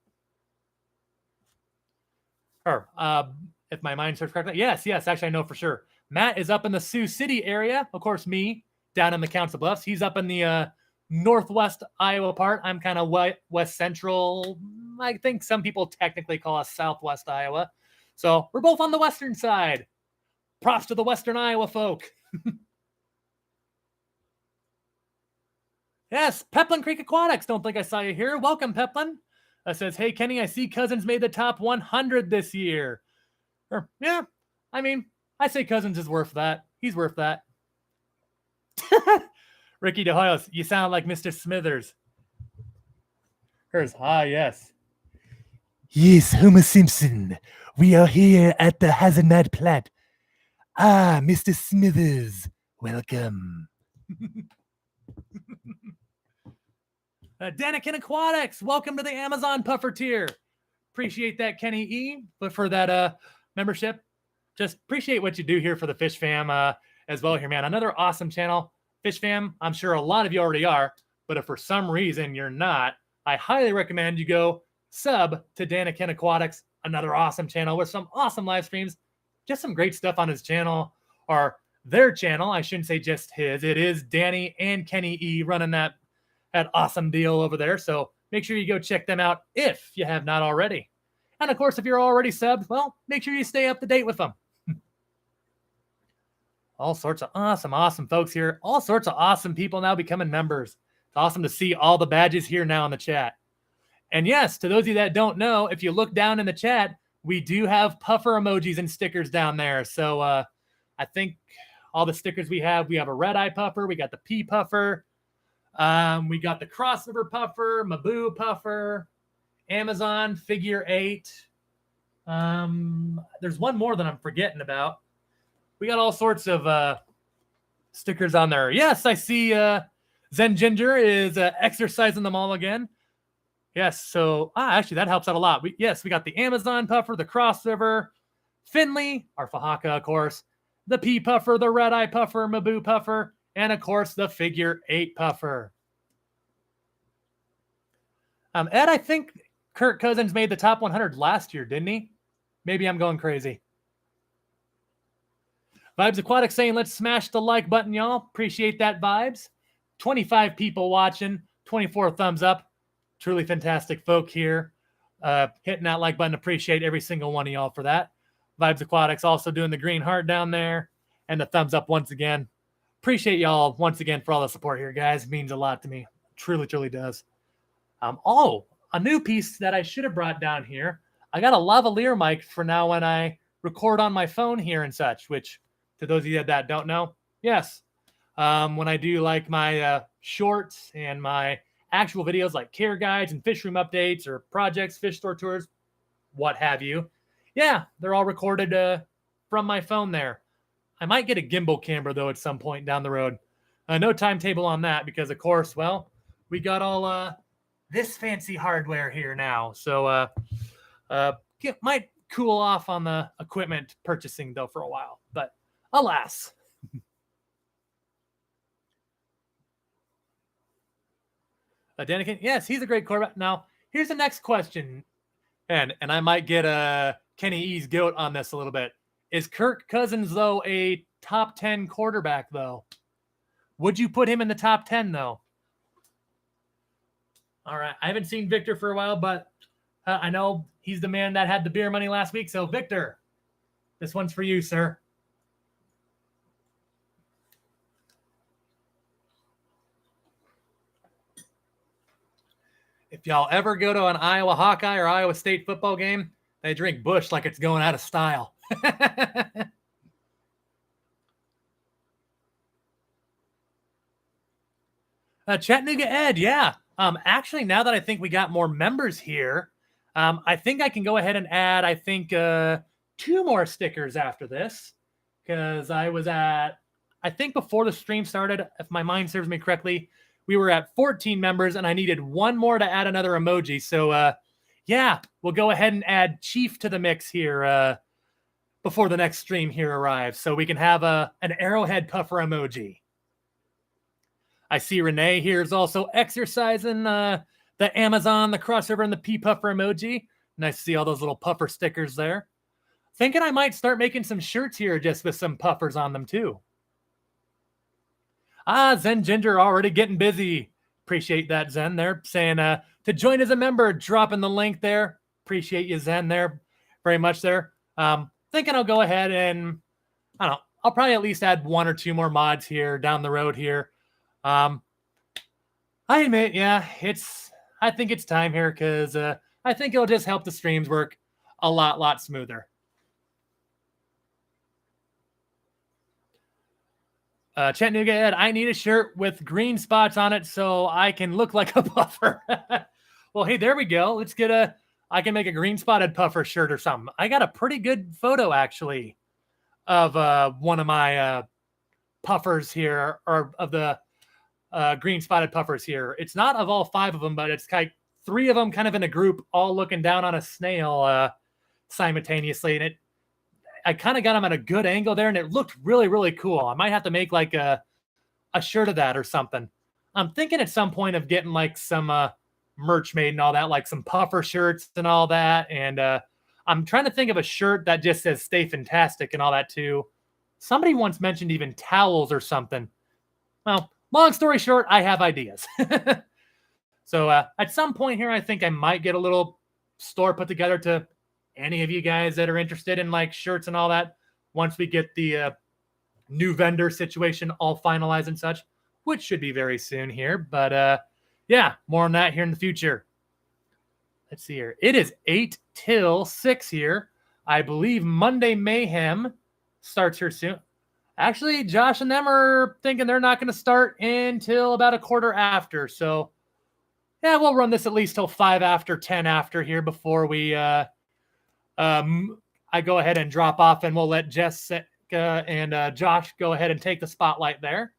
If my mind serves correctly. Yes, actually I know for sure. Matt is up in the Sioux City area. Of course, me down in the Council Bluffs. He's up in the northwest Iowa part. I'm kind of west central. I think some people technically call us southwest Iowa. So we're both on the western side. Props to the western Iowa folk. Yes, Peplin Creek Aquatics. Don't think I saw you here. Welcome, Peplin. Says, hey, Kenny, I see Cousins made the top 100 this year. Yeah, I mean, I say Cousins is worth that. He's worth that. Ricky DeHoyos, you sound like Mr. Smithers. Yes. Yes, Homer Simpson. We are here at the Hazard Plant. Ah, Mr. Smithers, welcome. Danikin Aquatics, welcome to the Amazon Puffer tier. Appreciate that, Kenny E, but for that membership. Just appreciate what you do here for the Fish Fam. as well here, man. Another awesome channel. Fish fam, I'm sure a lot of you already are, but if for some reason you're not, I highly recommend you go sub to Daniken Aquatics, another awesome channel with some awesome live streams, just some great stuff on his channel, or their channel. I shouldn't say just his. It is Danny and Kenny E running that awesome deal over there. So make sure you go check them out if you have not already. And of course, if you're already subbed, well, make sure you stay up to date with them. All sorts of awesome folks here. All sorts of awesome people now becoming members. It's awesome to see all the badges here now in the chat. And yes, to those of you that don't know, if you look down in the chat, we do have puffer emojis and stickers down there. So I think all the stickers we have a red eye puffer, we got the P puffer, we got the crossover puffer, Maboo puffer, Amazon figure 8. There's one more that I'm forgetting about. We got all sorts of stickers on there. Yes, I see Zen Ginger is exercising them all again. Yes, so actually that helps out a lot. We got the Amazon puffer, the crossover, Finley, our Fahaka, of course, the P puffer, the red eye puffer, Maboo puffer, and of course the figure 8 puffer. Ed, I think Kirk Cousins made the top 100 last year, didn't he? Maybe I'm going crazy. Vibes Aquatic saying, let's smash the like button, y'all. Appreciate that, Vibes. 25 people watching, 24 thumbs up. Truly fantastic folk here. Hitting that like button. Appreciate every single one of y'all for that. Vibes Aquatics also doing the green heart down there. And the thumbs up once again. Appreciate y'all once again for all the support here, guys. It means a lot to me. Truly, truly does. A new piece that I should have brought down here. I got a lavalier mic for now when I record on my phone here and such, which... to those of you that don't know, yes. When I do like my shorts and my actual videos like care guides and fish room updates or projects, fish store tours, what have you. Yeah, they're all recorded from my phone there. I might get a gimbal camera, though, at some point down the road. No timetable on that because, of course, well, we got all this fancy hardware here now. So might cool off on the equipment purchasing, though, for a while. But alas. Daniken, yes, he's a great quarterback. Now, here's the next question, and I might get Kenny E's goat on this a little bit. Is Kirk Cousins, though, a top 10 quarterback, though? Would you put him in the top 10, though? All right, I haven't seen Victor for a while, but I know he's the man that had the beer money last week. So, Victor, this one's for you, sir. If y'all ever go to an Iowa Hawkeye or Iowa State football game, they drink Busch like it's going out of style. Chattanooga Ed, yeah. Actually, now that I think we got more members here, I think I can go ahead and add, I think, 2 more stickers after this. Because I was at, I think before the stream started, if my mind serves me correctly, we were at 14 members, and I needed 1 more to add another emoji. So, yeah, we'll go ahead and add Chief to the mix here before the next stream here arrives. So we can have an arrowhead puffer emoji. I see Renee here is also exercising the Amazon, the crossover, and the P puffer emoji. Nice to see all those little puffer stickers there. Thinking I might start making some shirts here just with some puffers on them too. Zen Ginger already getting busy. Appreciate that, Zen, there. Saying to join as a member, dropping the link there. Appreciate you, Zen, there. Very much there. Thinking I'll go ahead and, I don't know, I'll probably at least add 1 or 2 more mods here down the road here. I admit, yeah, I think it's time here because I think it'll just help the streams work a lot smoother. Chattanooga Ed, I need a shirt with green spots on it so I can look like a puffer. Well, hey, there we go. Let's get I can make a green spotted puffer shirt or something. I got a pretty good photo actually of one of my puffers here, or of the green spotted puffers here. It's not of all 5 of them, but it's like 3 of them kind of in a group, all looking down on a snail simultaneously. And I kind of got them at a good angle there, and it looked really, really cool. I might have to make like a shirt of that or something. I'm thinking at some point of getting like some merch made and all that, like some puffer shirts and all that. And I'm trying to think of a shirt that just says "Stay Fintastic" and all that too. Somebody once mentioned even towels or something. Well, long story short, I have ideas. So at some point here, I think I might get a little store put together to any of you guys that are interested in like shirts and all that. Once we get the new vendor situation all finalized and such, which should be very soon here. But yeah, more on that here in the future. Let's see here. It is 8 till 6 here. I believe Monday Mayhem starts here soon. Actually, Josh and them are thinking they're not going to start until about a quarter after. So yeah, we'll run this at least till 5 after, 10 after here before we I go ahead and drop off, and we'll let Jessica and Josh go ahead and take the spotlight there.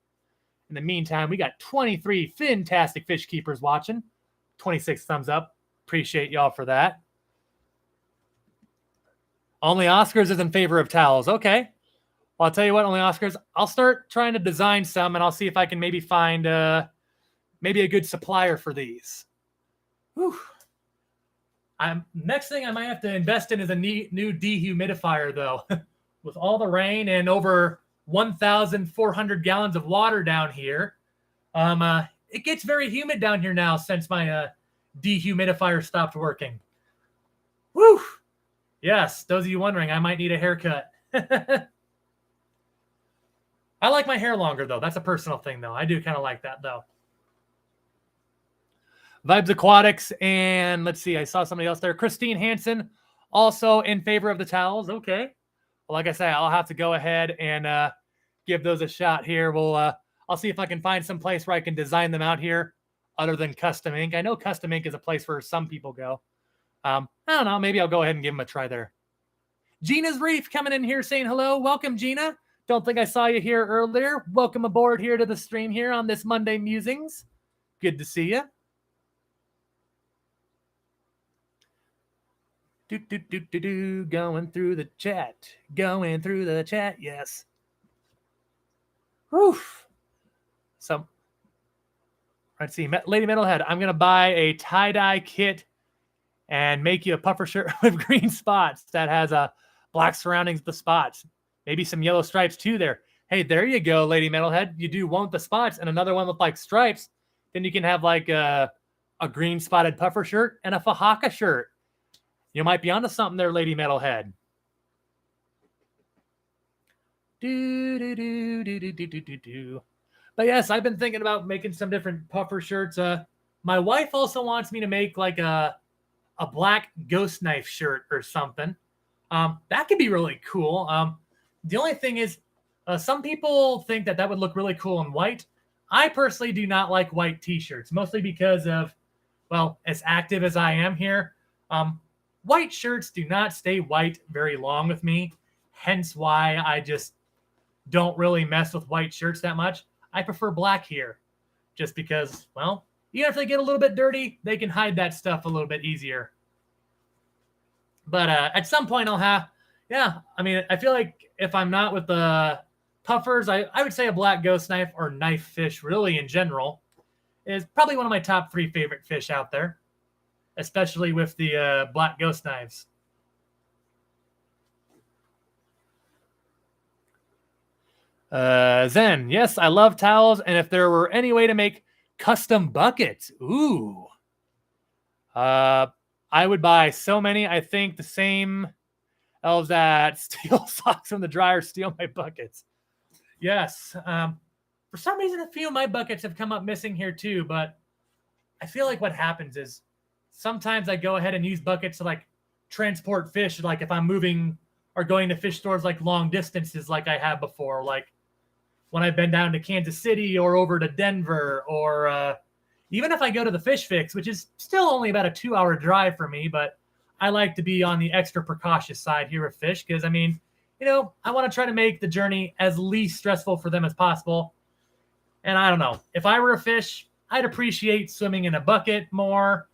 In the meantime, we got 23 fantastic fish keepers watching. 26 thumbs up. Appreciate y'all for that. Only Oscars is in favor of towels. Okay. Well, I'll tell you what, Only Oscars, I'll start trying to design some, and I'll see if I can maybe find maybe a good supplier for these. Whew. Next thing I might have to invest in is a new dehumidifier, though. With all the rain and over 1,400 gallons of water down here, it gets very humid down here now since my dehumidifier stopped working. Woo! Yes, those of you wondering, I might need a haircut. I like my hair longer, though. That's a personal thing, though. I do kind of like that, though. Vibes Aquatics, and let's see, I saw somebody else there. Christine Hansen, also in favor of the towels. Okay. Well, like I say, I'll have to go ahead and give those a shot here. I'll see if I can find some place where I can design them out here other than Custom Ink. I know Custom Ink is a place where some people go. I don't know. Maybe I'll go ahead and give them a try there. Gina's Reef coming in here saying hello. Welcome, Gina. Don't think I saw you here earlier. Welcome aboard here to the stream here on this Monday Musings. Good to see you. Going through the chat. Going through the chat, yes. Whew. So, let's see. Lady Metalhead, I'm going to buy a tie-dye kit and make you a puffer shirt with green spots that has a black surroundings with the spots. Maybe some yellow stripes too there. Hey, there you go, Lady Metalhead. You do one with the spots and another one with like stripes. Then you can have like a green spotted puffer shirt and a Fahaka shirt. You might be onto something there, Lady Metalhead. But yes, I've been thinking about making some different puffer shirts. My wife also wants me to make like a black ghost knife shirt or something. That could be really cool. The only thing is, some people think that would look really cool in white. I personally do not like white t-shirts, mostly because of, well, as active as I am here, white shirts do not stay white very long with me. Hence why I just don't really mess with white shirts that much. I prefer black here just because, well, even if they get a little bit dirty, they can hide that stuff a little bit easier. But at some point I'll have, yeah, I mean, I feel like if I'm not with the puffers, I would say a black ghost knife or knife fish really in general is probably one of my top 3 favorite fish out there, especially with the black ghost knives. Zen, yes, I love towels, and if there were any way to make custom buckets, ooh, I would buy so many. I think the same elves that steal socks from the dryer steal my buckets. Yes, for some reason, a few of my buckets have come up missing here too, but I feel like what happens is sometimes I go ahead and use buckets to like transport fish, like if I'm moving or going to fish stores like long distances like I have before, like when I've been down to Kansas City or over to Denver, or even if I go to the Fish Fix, which is still only about a 2-hour drive for me, but I like to be on the extra precautious side here with fish because, I mean, you know, I want to try to make the journey as least stressful for them as possible. And I don't know, if I were a fish, I'd appreciate swimming in a bucket more,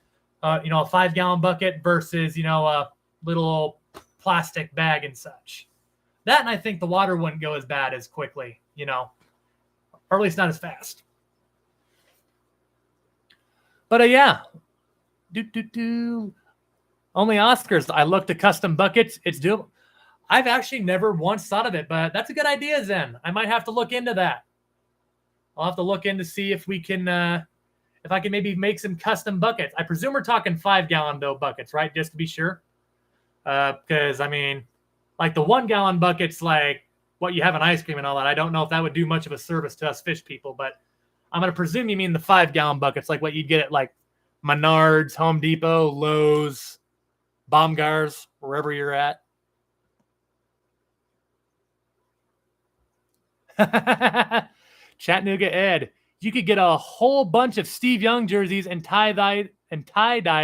you know, a 5-gallon bucket versus, you know, a little plastic bag and such. That, and I think the water wouldn't go as bad as quickly, you know, or at least not as fast. But yeah, only Oscars. I looked at custom buckets. It's doable. I've actually never once thought of it, but that's a good idea, Zen. I might have to look into that. I'll have to look in to see if we can, if I can maybe make some custom buckets. I presume we're talking 5-gallon though buckets, right? Just to be sure. Because I mean, like the 1-gallon buckets, like what you have in ice cream and all that. I don't know if that would do much of a service to us fish people, but I'm going to presume you mean the 5-gallon buckets, like what you'd get at like Menards, Home Depot, Lowe's, Baumgars, wherever you're at. Chattanooga Ed, you could get a whole bunch of Steve Young jerseys and tie-dye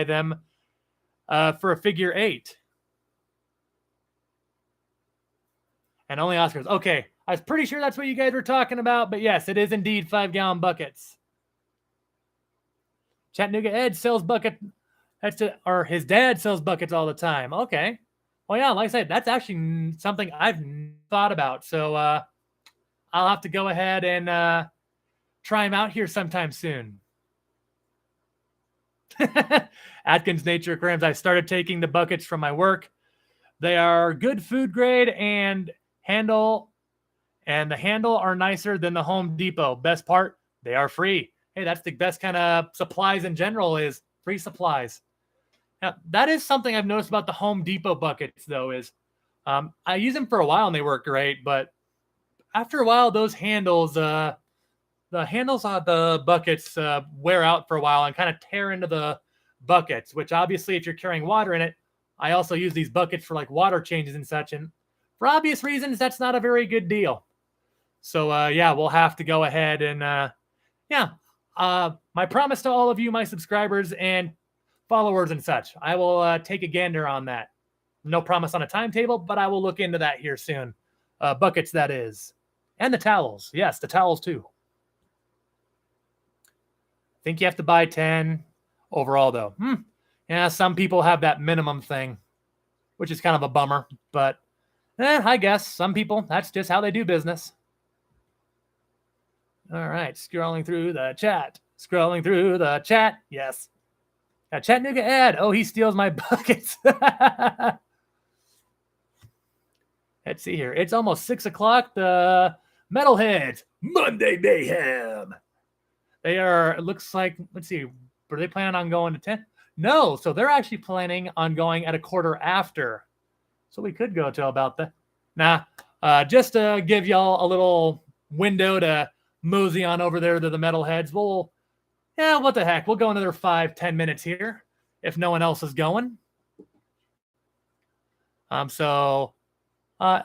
them for a figure 8. And only Oscars. Okay, I was pretty sure that's what you guys were talking about, but yes, it is indeed 5-gallon buckets. Chattanooga Ed sells buckets. Or his dad sells buckets all the time. Okay. Well, yeah, like I said, that's actually something I've thought about. So I'll have to go ahead and try them out here sometime soon. Atkins Nature Aquariums. I started taking the buckets from my work. They are good food grade and the handle are nicer than the Home Depot. Best part, they are free. Hey, that's the best kind of supplies in general, is free supplies. Now, that is something I've noticed about the Home Depot buckets, though, is I use them for a while and they work great, but after a while, those handles, the handles on the buckets wear out for a while and kind of tear into the buckets, which obviously if you're carrying water in it, I also use these buckets for like water changes and such. And for obvious reasons, that's not a very good deal. So yeah, we'll have to go ahead and my promise to all of you, my subscribers and followers and such, I will take a gander on that. No promise on a timetable, but I will look into that here soon. Buckets, that is. And the towels. Yes, the towels too. I think you have to buy 10 overall, though. Yeah, some people have that minimum thing, which is kind of a bummer. But I guess some people, that's just how they do business. All right, scrolling through the chat. Scrolling through the chat. Yes. Chattanooga Ed. Oh, he steals my buckets. Let's see here. It's almost 6 o'clock. The Metalheads, Monday Mayhem. They are, it looks like, let's see, were they planning on going to 10? No, so they're actually planning on going at a quarter after. So we could go till about the, just to give y'all a little window to mosey on over there to the Metalheads. What the heck? We'll go another 5-10 minutes here if no one else is going.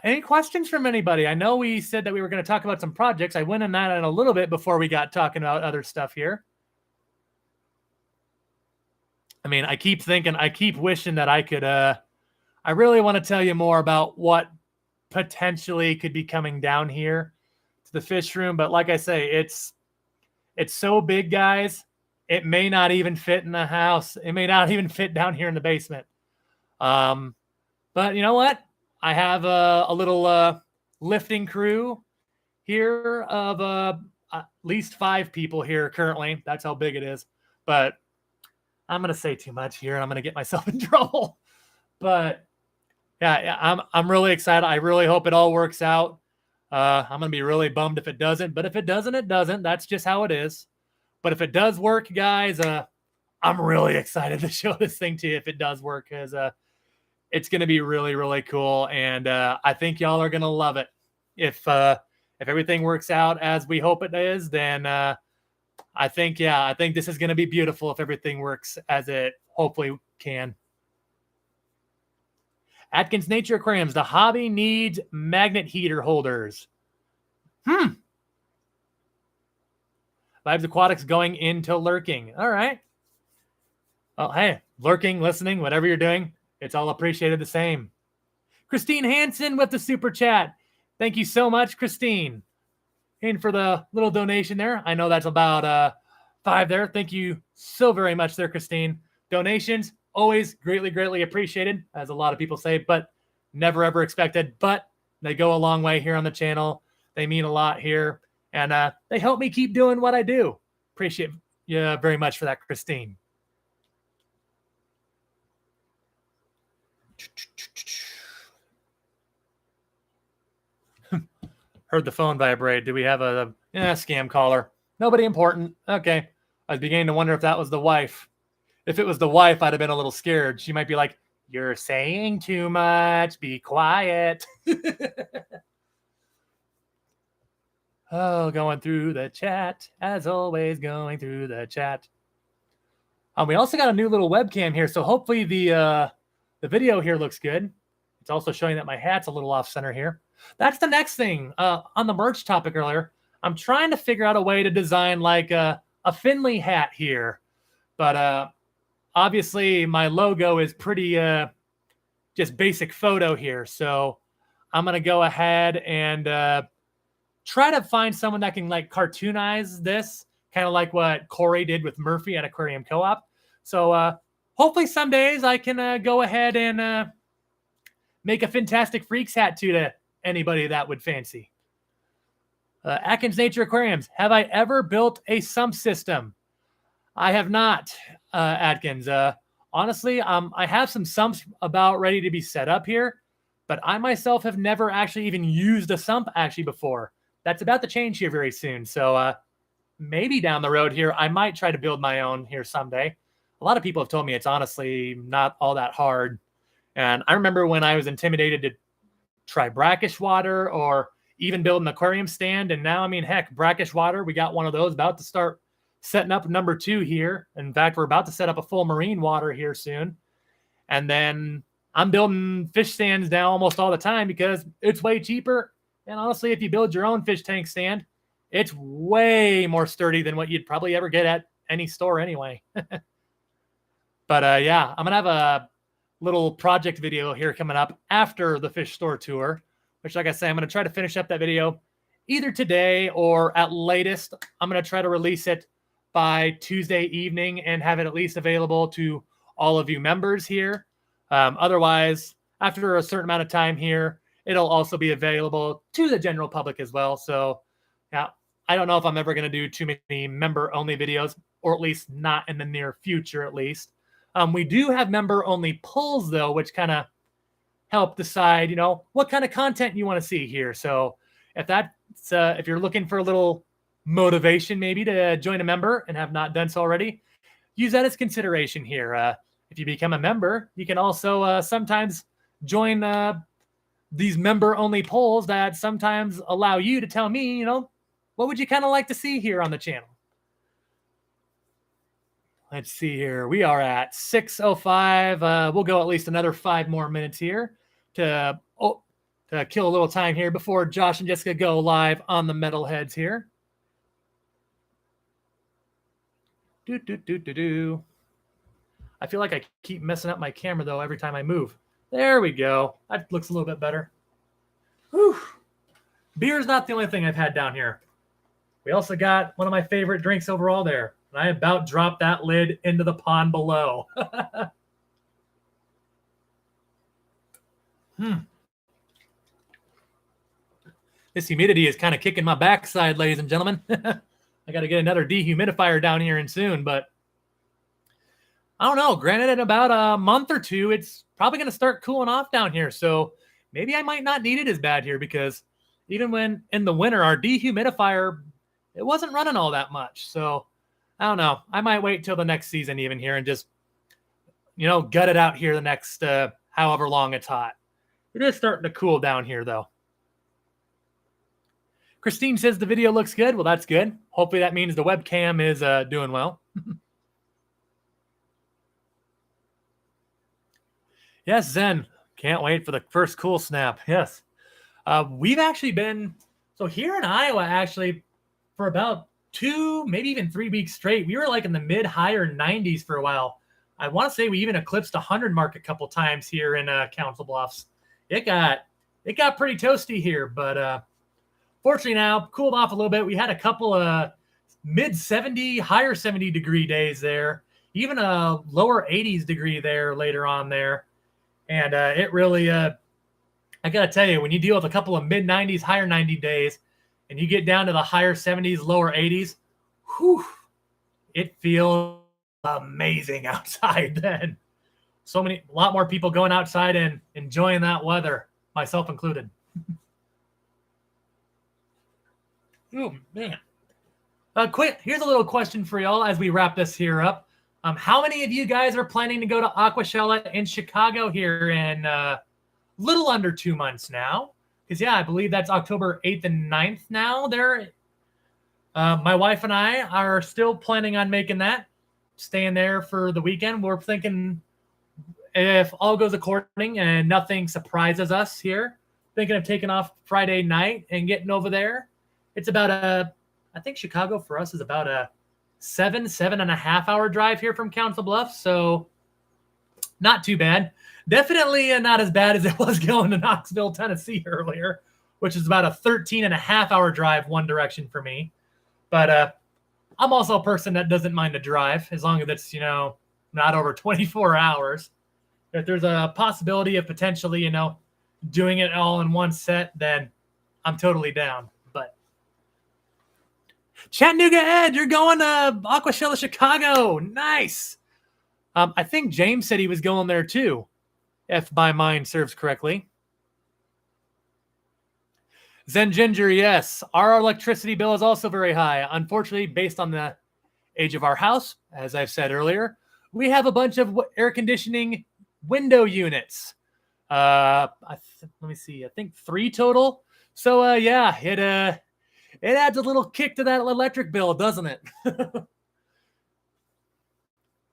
Any questions from anybody? I know we said that we were going to talk about some projects. I went in that in a little bit before we got talking about other stuff here. I mean, I keep wishing that I could, I really want to tell you more about what potentially could be coming down here to the fish room. But like I say, it's so big, guys. It may not even fit in the house. It may not even fit down here in the basement. But you know what? I have a little lifting crew here of at least 5 people here currently. That's how big it is. But I'm going to say too much here and I'm going to get myself in trouble. But yeah, I'm really excited. I really hope it all works out. I'm going to be really bummed if it doesn't. But if it doesn't, it doesn't. That's just how it is. But if it does work, guys, I'm really excited to show this thing to you if it does work, because it's going to be really, really cool. And I think y'all are going to love it. If everything works out as we hope it is, then I think this is going to be beautiful if everything works as it hopefully can. Atkins Nature Aquariums, the hobby needs magnet heater holders. Vibes Aquatics going into lurking. All right. Well, hey, lurking, listening, whatever you're doing, it's all appreciated the same. Christine Hansen with the super chat. Thank you so much, Christine. And for the little donation there. I know that's about 5 there. Thank you so very much there, Christine. Donations, always greatly, greatly appreciated, as a lot of people say, but never, ever expected. But They go a long way here on the channel. They mean a lot here. And they help me keep doing what I do. Appreciate you very much for that, Christine. Heard the phone vibrate. Do we have a scam caller? Nobody important. Okay. I was beginning to wonder if that was the wife. If it was the wife, I'd have been a little scared. She might be like, "You're saying too much. Be quiet." Oh, going through the chat. As always, going through the chat. We also got a new little webcam here, so hopefully the video here looks good. It's also showing that my hat's a little off center here. That's the next thing. On the merch topic earlier, I'm trying to figure out a way to design like a Finley hat here. But obviously my logo is pretty just basic photo here. So I'm going to go ahead and try to find someone that can like cartoonize this, kind of like what Corey did with Murphy at Aquarium Co-op. So hopefully some days I can go ahead and make a Fintastic Freaks hat to anybody that would fancy. Atkins Nature Aquariums. Have I ever built a sump system? I have not, Atkins. Honestly, I have some sumps about ready to be set up here, but I myself have never actually even used a sump actually before. That's about to change here very soon. So maybe down the road here, I might try to build my own here someday. A lot of people have told me it's honestly not all that hard. And I remember when I was intimidated to try brackish water or even build an aquarium stand. And now, I mean, heck, brackish water, we got one of those about to start setting up number 2 here. In fact, we're about to set up a full marine water here soon. And then I'm building fish stands now almost all the time because it's way cheaper. And honestly, if you build your own fish tank stand, it's way more sturdy than what you'd probably ever get at any store anyway. But yeah, I'm going to have a little project video here coming up after the fish store tour, which, like I say, I'm going to try to finish up that video either today or at latest. I'm going to try to release it by Tuesday evening and have it at least available to all of you members here. Otherwise, after a certain amount of time here, it'll also be available to the general public as well. So yeah, I don't know if I'm ever going to do too many member-only videos, or at least not in the near future, at least. We do have member-only polls, though, which kind of help decide, you know, what kind of content you want to see here. So if that's if you're looking for a little motivation maybe to join a member and have not done so already, use that as consideration here. If you become a member, you can also sometimes join these member-only polls that sometimes allow you to tell me, you know, what would you kind of like to see here on the channel? Let's see here. We are at 6:05. We'll go at least another 5 more minutes here to kill a little time here before Josh and Jessica go live on the Metalheads here. I feel like I keep messing up my camera, though, every time I move. There we go. That looks a little bit better. Whew. Beer's not the only thing I've had down here. We also got one of my favorite drinks overall there. And I about dropped that lid into the pond below. This humidity is kind of kicking my backside, ladies and gentlemen. I got to get another dehumidifier down here in soon, but I don't know. Granted, in about a month or 2, it's probably going to start cooling off down here. So maybe I might not need it as bad here, because even when in the winter, our dehumidifier, it wasn't running all that much. So I don't know. I might wait till the next season even here and just, you know, gut it out here the next however long it's hot. It is starting to cool down here, though. Christine says the video looks good. Well, that's good. Hopefully that means the webcam is doing well. Yes, Zen. Can't wait for the first cool snap. Yes. We've actually been, so here in Iowa, actually, for about 2, maybe even 3 weeks straight, we were like in the mid-higher 90s for a while. I want to say we even eclipsed 100 mark a couple times here in Council Bluffs. It got pretty toasty here, but fortunately now cooled off a little bit. We had a couple of mid-70, higher 70 degree days there, even a lower 80s degree there later on there. And it really, I I got to tell you, when you deal with a couple of mid-90s, higher 90 days, and you get down to the higher 70s, lower 80s, whew, it feels amazing outside then. A lot more people going outside and enjoying that weather, myself included. Oh, man. Here's a little question for y'all as we wrap this here up. How many of you guys are planning to go to Aquashella in Chicago here in little under 2 months now? Because, yeah, I believe that's October 8th and 9th now. My wife and I are still planning on making that, staying there for the weekend. We're thinking, if all goes according and nothing surprises us here, thinking of taking off Friday night and getting over there. It's about I think Chicago for us is about a 7.5 hour drive here from Council Bluffs. So not too bad. Definitely not as bad as it was going to Knoxville, Tennessee earlier, which is about a 13.5 hour drive one direction for me. But I'm also a person that doesn't mind to drive as long as it's, not over 24 hours. If there's a possibility of potentially, doing it all in one set, then I'm totally down. But Chattanooga Ed, you're going to Aquashella, Chicago. Nice. I think James said he was going there too, if my mind serves correctly. Zen Ginger, yes. Our electricity bill is also very high. Unfortunately, based on the age of our house, as I've said earlier, we have a bunch of air conditioning window units. Let me see. I think 3 total. So, yeah, it adds a little kick to that electric bill, doesn't it?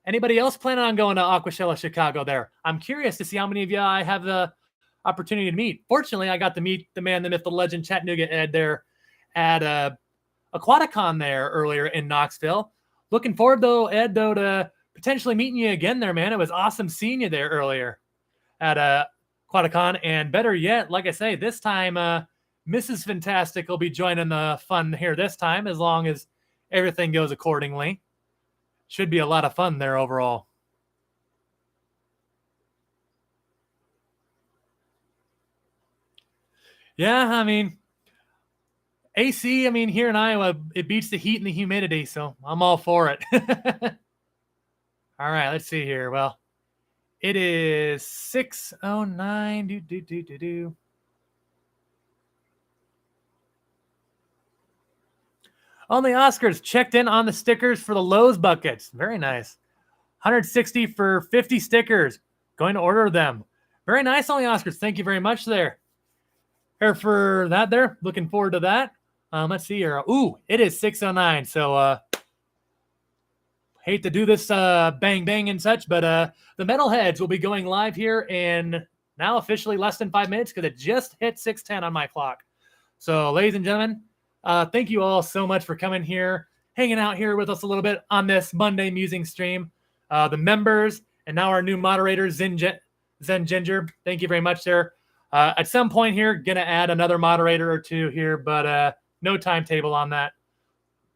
Anybody else planning on going to Aquashella, Chicago there? I'm curious to see how many of you I have the opportunity to meet. Fortunately, I got to meet the man, the myth, the legend, Chattanooga Ed there at Aquaticon there earlier in Knoxville. Looking forward, though, Ed, to potentially meeting you again there, man. It was awesome seeing you there earlier at Aquaticon. And better yet, like I say, this time Mrs. Fintastic will be joining the fun here this time, as long as everything goes accordingly. Should be a lot of fun there overall. Yeah, I mean, AC, here in Iowa, it beats the heat and the humidity, so I'm all for it. All right, let's see here. Well, it is 6:09. Only Oscars checked in on the stickers for the Lowe's buckets. Very nice. 160 for 50 stickers. Going to order them. Very nice, Only Oscars. Thank you very much there. Here for that there. Looking forward to that. Let's see here. Ooh, it is 6:09. So hate to do this bang bang and such, but the Metalheads will be going live here in now officially less than 5 minutes because it just hit 6:10 on my clock. So, ladies and gentlemen, thank you all so much for coming here, hanging out here with us a little bit on this Monday Musing stream. The members and now our new moderator, Zen Ginger. Thank you very much, sir. At some point here, going to add another moderator or two here, but no timetable on that.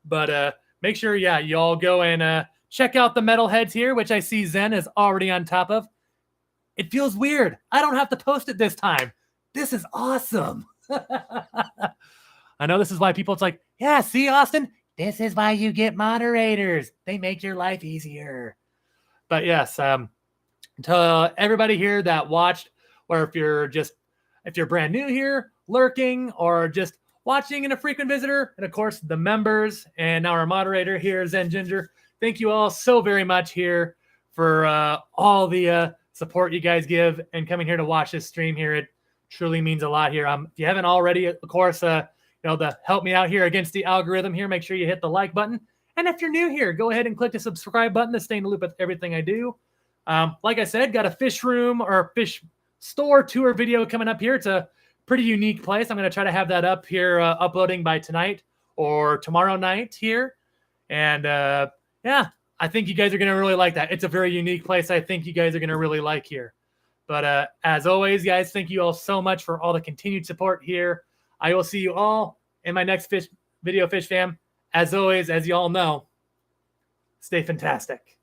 But make sure, yeah, you all go and check out the Metalheads here, which I see Zen is already on top of. It feels weird. I don't have to post it this time. This is awesome. I know this is why people, it's like, yeah, see, Austin, this is why you get moderators. They make your life easier. But yes, to everybody here that watched, or if you're brand new here, lurking, or just watching and a frequent visitor, and of course the members and our moderator here, Zen Ginger, thank you all so very much here for all the support you guys give and coming here to watch this stream here. It truly means a lot here. If you haven't already, of course, to help me out here against the algorithm here, make sure you hit the like button. And if you're new here, go ahead and click the subscribe button to stay in the loop with everything I do. Like I said, got a fish room or fish store tour video coming up here. It's a pretty unique place. I'm going to try to have that up here, uploading by tonight or tomorrow night here. And yeah, I think you guys are going to really like that. It's a very unique place. I think you guys are going to really like here. But as always, guys, thank you all so much for all the continued support here. I will see you all in my next video, Fish Fam. As always, as you all know, stay fantastic.